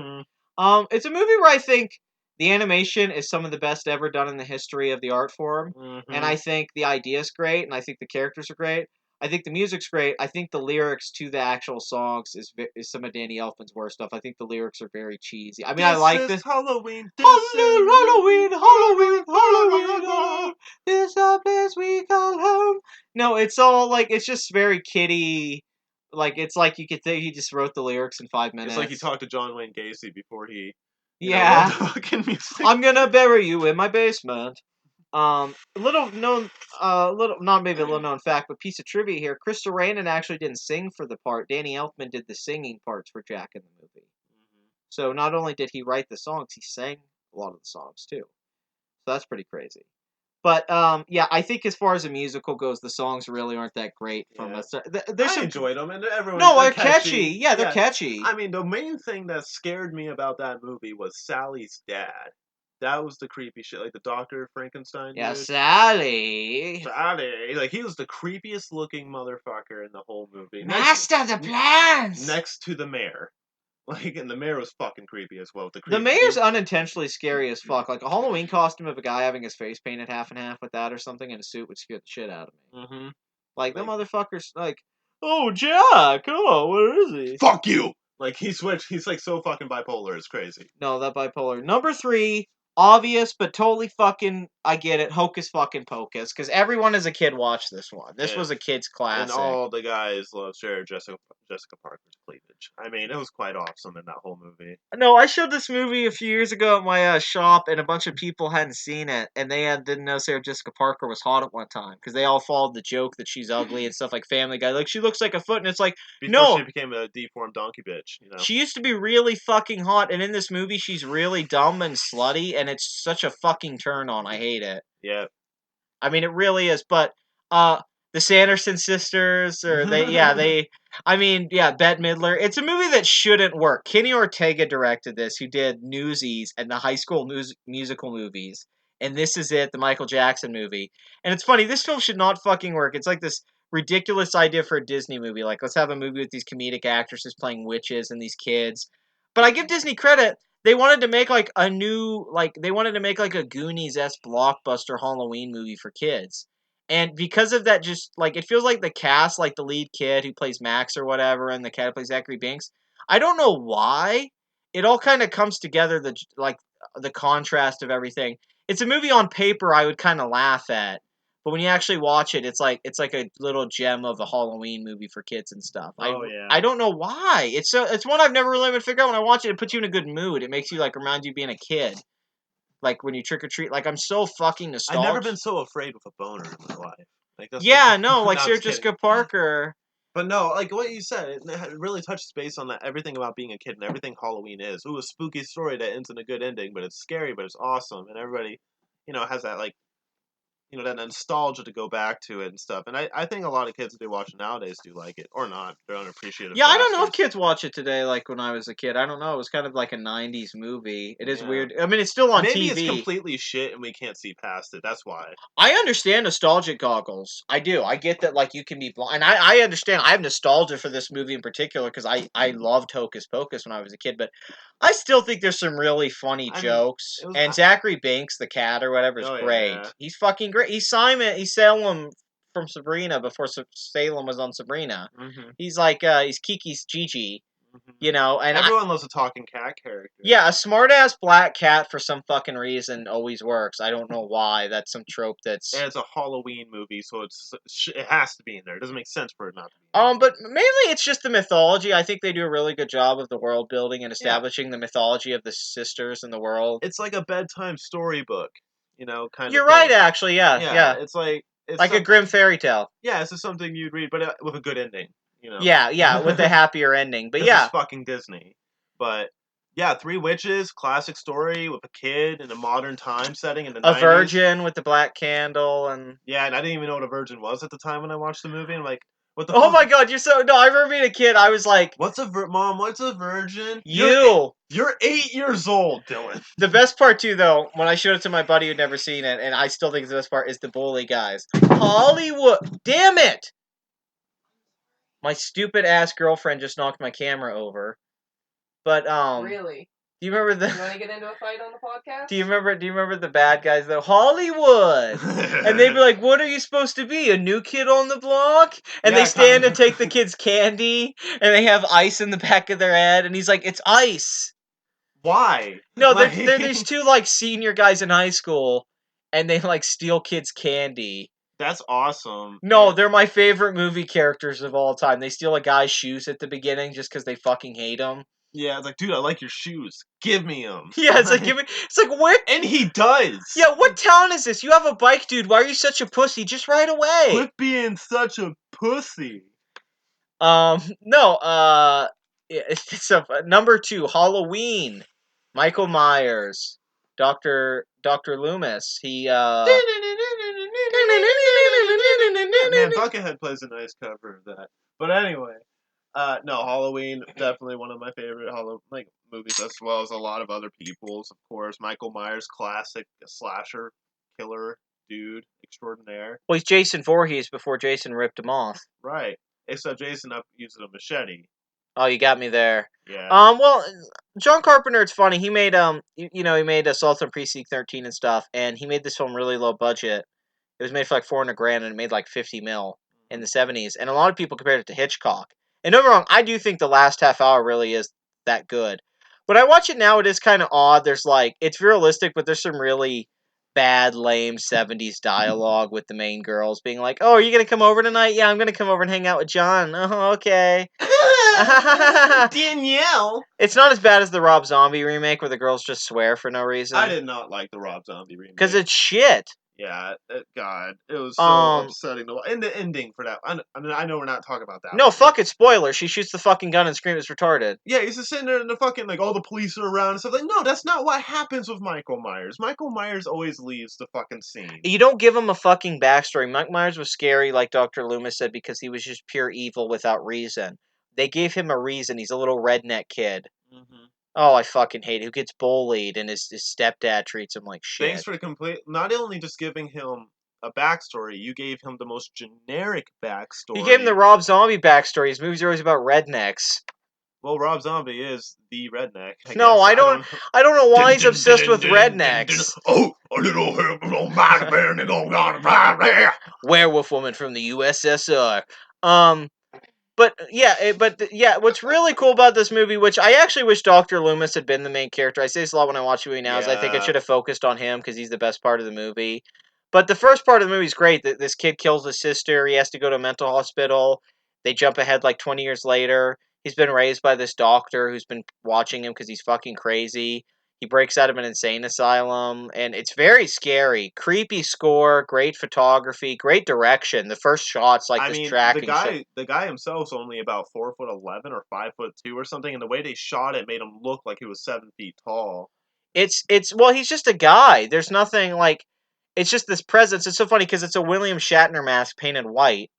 It's a movie where I think The animation is some of the best ever done in the history of the art form. Mm-hmm. And I think the idea is great, and I think the characters are great. I think the music's great. I think the lyrics to the actual songs is some of Danny Elfman's worst stuff. I think the lyrics are very cheesy. I mean, I like this. Halloween. Halloween, Halloween, Halloween. This the place we call home. No, it's all like it's just very kiddie. Like it's like you could think he just wrote the lyrics in 5 minutes. It's like he talked to John Wayne Gacy before he Yeah. wrote the fucking music. I'm gonna bury you in my basement. Little known, not maybe a little known fact, but piece of trivia here: Crystal Rainen actually didn't sing for the part. Danny Elfman did the singing parts for Jack in the movie. So not only did he write the songs, he sang a lot of the songs too. So that's pretty crazy. But yeah, I think as far as a musical goes, the songs really aren't that great. From Yeah. there's I some enjoyed them, and everyone. no, they're catchy. Yeah, they're catchy. I mean, the main thing that scared me about that movie was Sally's dad. That was the creepy shit, like the Dr. Frankenstein. Yeah, dude. Sally. Sally, like he was the creepiest looking motherfucker in the whole movie. Master the plans. Next to the mayor. Like, and the mayor was fucking creepy as well. The mayor's unintentionally scary as fuck. Like a Halloween costume of a guy having his face painted half and half with that or something in a suit would scare the shit out of me. Mm-hmm. Like the motherfucker's like, oh Jack, oh where is he? Fuck you! Like he switched. He's like so fucking bipolar. It's crazy. No, that bipolar. Number 3, obvious but totally fucking. I get it. Hocus fucking pocus, because everyone as a kid watched this one. This was a kid's classic. And all the guys love Sarah Jessica Parker's cleavage. I mean, it was quite awesome in that whole movie. No, I showed this movie a few years ago at my shop, and a bunch of people hadn't seen it, and they didn't know Sarah Jessica Parker was hot at one time, because they all followed the joke that she's ugly and stuff like Family Guy. Like, she looks like a foot, and it's like, Before she became a deformed donkey bitch, you know? She used to be really fucking hot, and in this movie, she's really dumb and slutty, and it's such a fucking turn on. I hate it. Yeah. I mean, it really is, but, the Sanderson sisters, or Bette Midler. It's a movie that shouldn't work. Kenny Ortega directed this, who did Newsies and the High School Musical movies. And this is it, the Michael Jackson movie. And it's funny, this film should not fucking work. It's like this ridiculous idea for a Disney movie. Like, let's have a movie with these comedic actresses playing witches and these kids. But I give Disney credit. They wanted to make like a Goonies-esque blockbuster Halloween movie for kids. And because of that, just, like, it feels like the cast, like, the lead kid who plays Max or whatever, and the cat who plays Zachary Binks, I don't know why. It all kind of comes together, the contrast of everything. It's a movie on paper I would kind of laugh at. But when you actually watch it, it's like a little gem of a Halloween movie for kids and stuff. I don't know why. It's one I've never really been figure out. When I watch it, it puts you in a good mood. It makes you, like, remind you of being a kid. Like, when you trick-or-treat. Like, I'm so fucking nostalgic. I've never been so afraid with a boner in my life. Like, that's like Sarah Jessica Parker. But no, like what you said, it really touches base on that everything about being a kid and everything Halloween is. Ooh, a spooky story that ends in a good ending, but it's scary, but it's awesome, and everybody, has that like, that nostalgia to go back to it and stuff. And I think a lot of kids that they watch it nowadays do like it, or not. They're unappreciative. Yeah, I don't know if kids watch it today like when I was a kid. I don't know. It was kind of like a 90s movie. It is weird. I mean, it's still on TV. Maybe it's completely shit and we can't see past it. That's why. I understand nostalgic goggles. I do. I get that, like, you can be blind. And I understand. I have nostalgia for this movie in particular because I loved Hocus Pocus when I was a kid. But I still think there's some really funny jokes. And Zachary Binks, the cat or whatever, is great. Yeah. He's fucking great. He's Salem from Sabrina before Salem was on Sabrina. Mm-hmm. He's like, he's Kiki's Gigi. Mm-hmm. And everyone loves a talking cat character. Yeah, a smart-ass black cat for some fucking reason always works. I don't know why. That's some trope that's... And it's a Halloween movie, so it has to be in there. It doesn't make sense for it not to be in there. But mainly it's just the mythology. I think they do a really good job of the world building and establishing the mythology of the sisters in the world. It's like a bedtime storybook, kind of You're right, actually, yeah. It's like... Like a grim fairy tale. Yeah, it's just something you'd read, but with a good ending. Yeah, with a happier ending. But yeah. It's fucking Disney. But yeah, Three Witches, classic story with a kid in a modern time setting in the 90s. A virgin with the black candle and... Yeah, and I didn't even know what a virgin was at the time when I watched the movie. I'm like, what the Oh my god, you're so... No, I remember being a kid, I was like... Mom, what's a virgin? You're 8 years old, Dylan. The best part, too, though, when I showed it to my buddy who'd never seen it, and I still think the best part, is the bully guys. Hollywood... Damn it! My stupid-ass girlfriend just knocked my camera over. But, Really? Do you remember You the? want to get into a fight on the podcast? Do you remember the bad guys though? Hollywood. And they'd be like, "What are you supposed to be? A new kid on the block?" And they Yeah, stand kind and of. take the kid's candy, and they have ice in the back of their head, and he's like, "It's ice." Why? No, Like, they're these two like senior guys in high school, and they like steal kids' candy. that's awesome. No, And- they're my favorite movie characters of all time. They steal a guy's shoes at the beginning just because they fucking hate him. yeah, it's like, dude, I like your shoes. Give me them. Yeah, it's like it's like where? And he does. Yeah, what town is this? You have a bike, dude. Why are you such a pussy? Just ride away. Quit being such a pussy. No, it's a number 2, Halloween. Michael Myers, Doctor Loomis. He Man, Buckethead plays a nice cover of that. But anyway, no, Halloween definitely one of my favorite movies, as well as a lot of other people's. Of course, Michael Myers, classic slasher killer dude extraordinaire. Well, he's Jason Voorhees before Jason ripped him off. Right, except Jason up using a machete. Oh, you got me there. Yeah. Well, John Carpenter, it's funny. He made he made Assault on Precinct 13 and stuff, and he made this film really low budget. It was made for like $400,000, and it made like 50 mil in the 70s. And a lot of people compared it to Hitchcock. And don't get me wrong, I do think the last half hour really is that good. When I watch it now, it is kind of odd. There's like it's realistic, but there's some really bad, lame 70s dialogue with the main girls being like, "Oh, are you gonna come over tonight? Yeah, I'm gonna come over and hang out with John. Oh, okay." Danielle. It's not as bad as the Rob Zombie remake where the girls just swear for no reason. I did not like the Rob Zombie remake. Because it's shit. Yeah, God, it was so upsetting to watch. And the ending for that. I mean, I know we're not talking about that. No, one. fuck it, spoiler. She shoots the fucking gun and screams it's retarded. Yeah, he's just sitting there and the fucking, like, all the police are around and stuff. Like, no, that's not what happens with Michael Myers. Michael Myers always leaves the fucking scene. You don't give him a fucking backstory. Mike Myers was scary, like Dr. Loomis said, because he was just pure evil without reason. They gave him a reason. He's a little redneck kid. Mm-hmm. Oh, I fucking hate it. Who gets bullied and his stepdad treats him like shit. Thanks for not only just giving him a backstory, you gave him the most generic backstory. You gave him the Rob Zombie backstory. His movies are always about rednecks. Well, Rob Zombie is the redneck. I don't know why he's obsessed with rednecks. Oh, a little Werewolf woman from the USSR. But yeah, what's really cool about this movie, which I actually wish Dr. Loomis had been the main character. I say this a lot when I watch the movie now, is I think it should have focused on him because he's the best part of the movie. But the first part of the movie is great. This kid kills his sister. He has to go to a mental hospital. They jump ahead like 20 years later. He's been raised by this doctor who's been watching him because he's fucking crazy. He breaks out of an insane asylum, and it's very scary. Creepy score, great photography, great direction. The first shot's like this tracking shot. The guy himself's only about 4'11" or 5'2" or something, and the way they shot it made him look like he was 7 feet tall. Well, he's just a guy. There's nothing like. It's just this presence. It's so funny because it's a William Shatner mask painted white,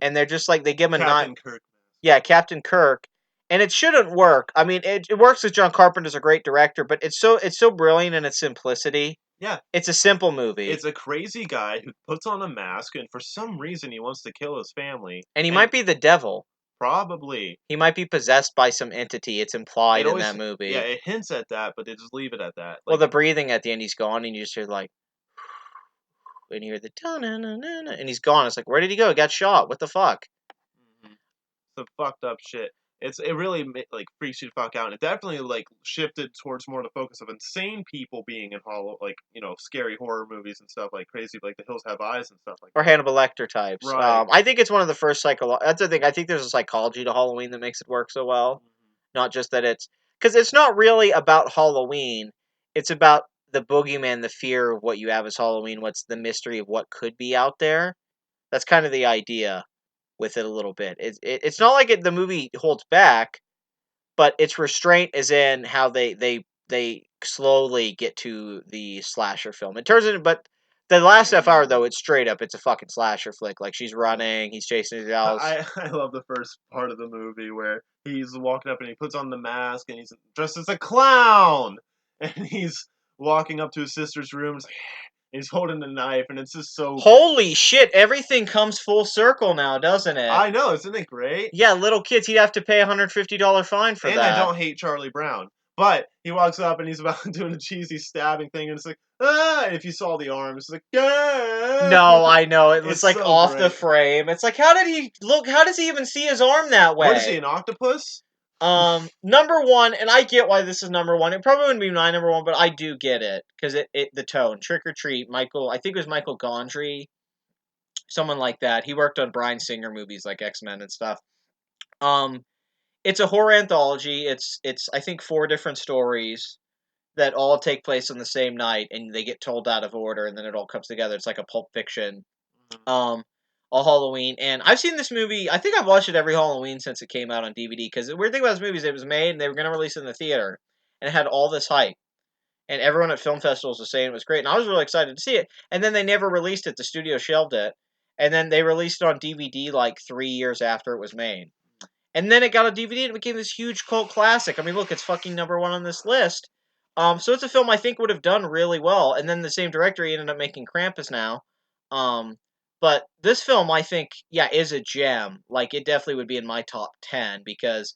and they're just like they give him a Captain Kirk. Yeah, Captain Kirk. And it shouldn't work. I mean, it works because John Carpenter's a great director, but it's so brilliant in its simplicity. Yeah. It's a simple movie. It's a crazy guy who puts on a mask, and for some reason he wants to kill his family. And he might be the devil. Probably. He might be possessed by some entity. It's implied in that movie. Yeah, it hints at that, but they just leave it at that. Well, the breathing at the end, he's gone, and you just hear like, and you hear the ta-na-na-na-na, and he's gone. It's like, where did he go? He got shot. What the fuck? Some fucked up shit. It really like freaks you the fuck out. And it definitely like shifted towards more the focus of insane people being in scary horror movies and stuff like crazy, like The Hills Have Eyes and stuff like that. Or Hannibal Lecter types. Right. I think it's one of the first That's the thing. I think there's a psychology to Halloween that makes it work so well. Not just that because it's not really about Halloween. It's about the boogeyman, the fear of what you have as Halloween. What's the mystery of what could be out there? That's kind of the idea with it a little bit. It's not like the movie holds back, but its restraint is in how they slowly get to the slasher film. It turns into, but the last half hour though, it's straight up. It's a fucking slasher flick. Like she's running, he's chasing his else. I love the first part of the movie where he's walking up and he puts on the mask and he's dressed as a clown and he's walking up to his sister's room. He's holding the knife, and it's just so... Holy shit, everything comes full circle now, doesn't it? I know, isn't it great? Yeah, little kids, he'd have to pay a $150 fine for that. And I don't hate Charlie Brown. But he walks up and he's about doing a cheesy stabbing thing, and it's like, ah! And if you saw the arms, it's like, ah! No, I know. It was It's like so off the great. frame. It's like, how did he look? How does he even see his arm that way? What is he, an octopus? Number one, and I get why this is number one. It probably wouldn't be my number one, but I do get it because the tone. Trick or Treat, Michael. I think it was Michael Gondry, someone like that. He worked on Bryan Singer movies like X-Men and stuff. Um, it's a horror anthology. It's I think 4 different stories that all take place on the same night, and they get told out of order, and then it all comes together. It's like a Pulp Fiction, um, all Halloween. And I've seen this movie. I think I've watched it every Halloween since it came out on DVD. Because the weird thing about this movie is it was made, and they were going to release it in the theater, and it had all this hype, and everyone at film festivals was saying it was great, and I was really excited to see it. And then they never released it. The studio shelved it, and then they released it on DVD like 3 years after it was made. And then it got a DVD and it became this huge cult classic. I mean, look, it's fucking number one on this list. So it's a film I think would have done really well. And then the same director he ended up making Krampus now. Um, but this film, I think, yeah, is a gem. Like, it definitely would be in my top 10 because,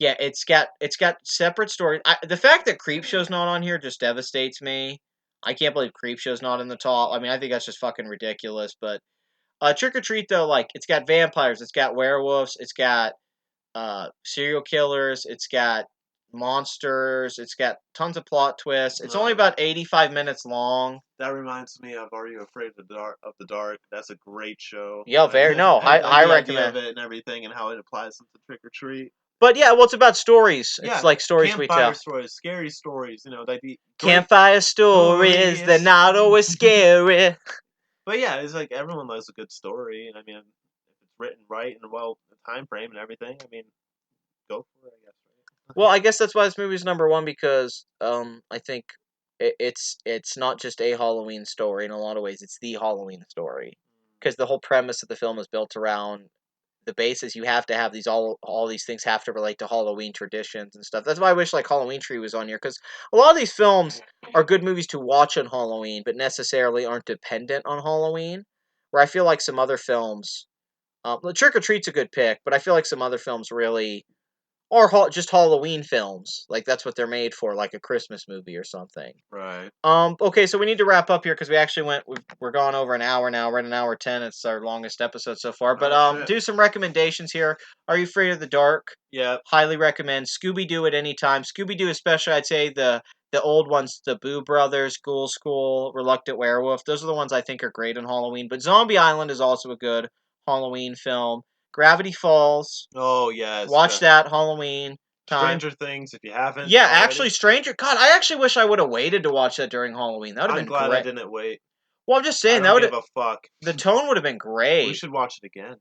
yeah, it's got separate stories. The fact that Creepshow's not on here just devastates me. I can't believe Creepshow's not in the top. I mean, I think that's just fucking ridiculous. But Trick or Treat, though, like, it's got vampires, it's got werewolves, it's got serial killers. It's got monsters. It's got tons of plot twists. It's only about 85 minutes long. That reminds me of Are You Afraid of the Dark? That's a great show. Yeah, very no. I the idea recommend of it and everything and how it applies to Trick or Treat. But yeah, well, it's about stories. Yeah, it's like stories we campfire tell. stories, scary stories. You know, they be Campfire stories. They're not always scary. But yeah, it's like everyone loves a good story, and I mean, if it's written right and well, the time frame and everything, I mean, go for it, I guess. Right? Well, I guess that's why this movie's number one because I think it's not just a Halloween story in a lot of ways. It's the Halloween story because the whole premise of the film is built around the basis. You have to have these all these things have to relate to Halloween traditions and stuff. That's why I wish like Halloween Tree was on here because a lot of these films are good movies to watch on Halloween, but necessarily aren't dependent on Halloween. Where I feel like some other films, Trick or Treat's a good pick, but I feel like some other films really or just Halloween films. Like that's what they're made for, like a Christmas movie or something. Right. Okay, so we need to wrap up here because we actually we're gone over an hour now. We're at an hour 10. It's our longest episode so far. But do some recommendations here. Are You Afraid of the Dark? Yeah. Highly recommend. Scooby Doo at any time. Scooby Doo, especially, I'd say the old ones, the Boo Brothers, Ghoul School, Reluctant Werewolf. Those are the ones I think are great on Halloween. But Zombie Island is also a good Halloween film. Gravity Falls. Oh yes. Watch that Halloween time. Stranger Things, if you haven't. Yeah, already. actually, Stranger. God, I actually wish I would have waited to watch that during Halloween. That would have been glad great. I didn't wait. Well, I'm just saying I that don't would give a fuck. the tone would have been great. We should watch it again.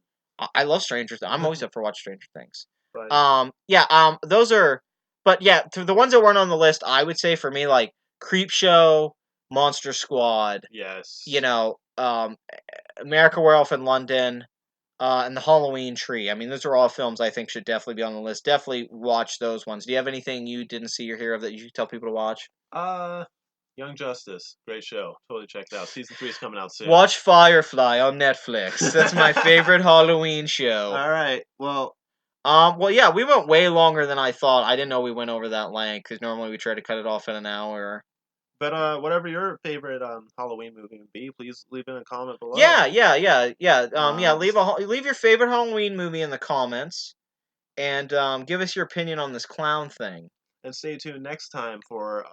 I love Stranger Things. I'm always up for watching Stranger Things. Right. Yeah. Those are. But yeah, to the ones that weren't on the list, I would say for me like Creepshow, Monster Squad. Yes. You know, America Werewolf in London. And the Halloween Tree. I mean, those are all films I think should definitely be on the list. Definitely watch those ones. Do you have anything you didn't see or hear of that you should tell people to watch? Young Justice, great show. Totally check it out. Season 3 is coming out soon. Watch Firefly on Netflix. That's my favorite Halloween show. All right. Well, yeah, we went way longer than I thought. I didn't know we went over that length because normally we try to cut it off in an hour. But whatever your favorite Halloween movie would be, please leave in a comment below. Yeah. Leave your favorite Halloween movie in the comments, and give us your opinion on this clown thing. And stay tuned next time for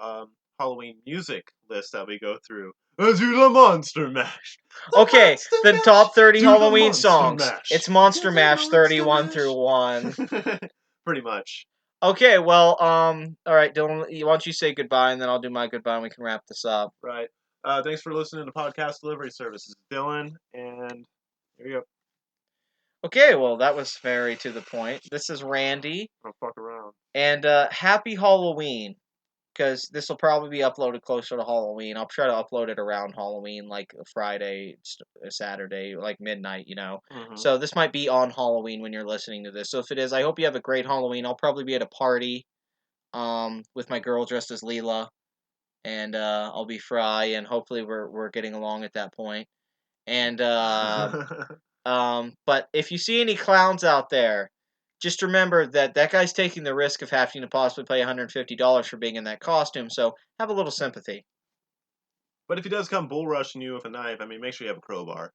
Halloween music list that we go through. Let's do the Monster Mash. Okay, the top 30 Do the Halloween Monster songs. Mash. It's Monster Do the Mash Monster 31 Mash. through 1. Pretty much. Okay, well, all right, Dylan, why don't you say goodbye, and then I'll do my goodbye, and we can wrap this up. Right. Thanks for listening to Podcast Delivery Services. Dylan, and here you go. Okay, well, that was very to the point. This is Randy. Don't fuck around. And happy Halloween, because this will probably be uploaded closer to Halloween. I'll try to upload it around Halloween, like a Friday, a Saturday, like midnight, you know. Mm-hmm. So this might be on Halloween when you're listening to this. So if it is, I hope you have a great Halloween. I'll probably be at a party with my girl dressed as Leela, and I'll be Fry, and hopefully we're getting along at that point. And but if you see any clowns out there, just remember that that guy's taking the risk of having to possibly pay $150 for being in that costume. So have a little sympathy. But if he does come bull rushing you with a knife, I mean, make sure you have a crowbar.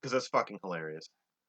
Because that's fucking hilarious.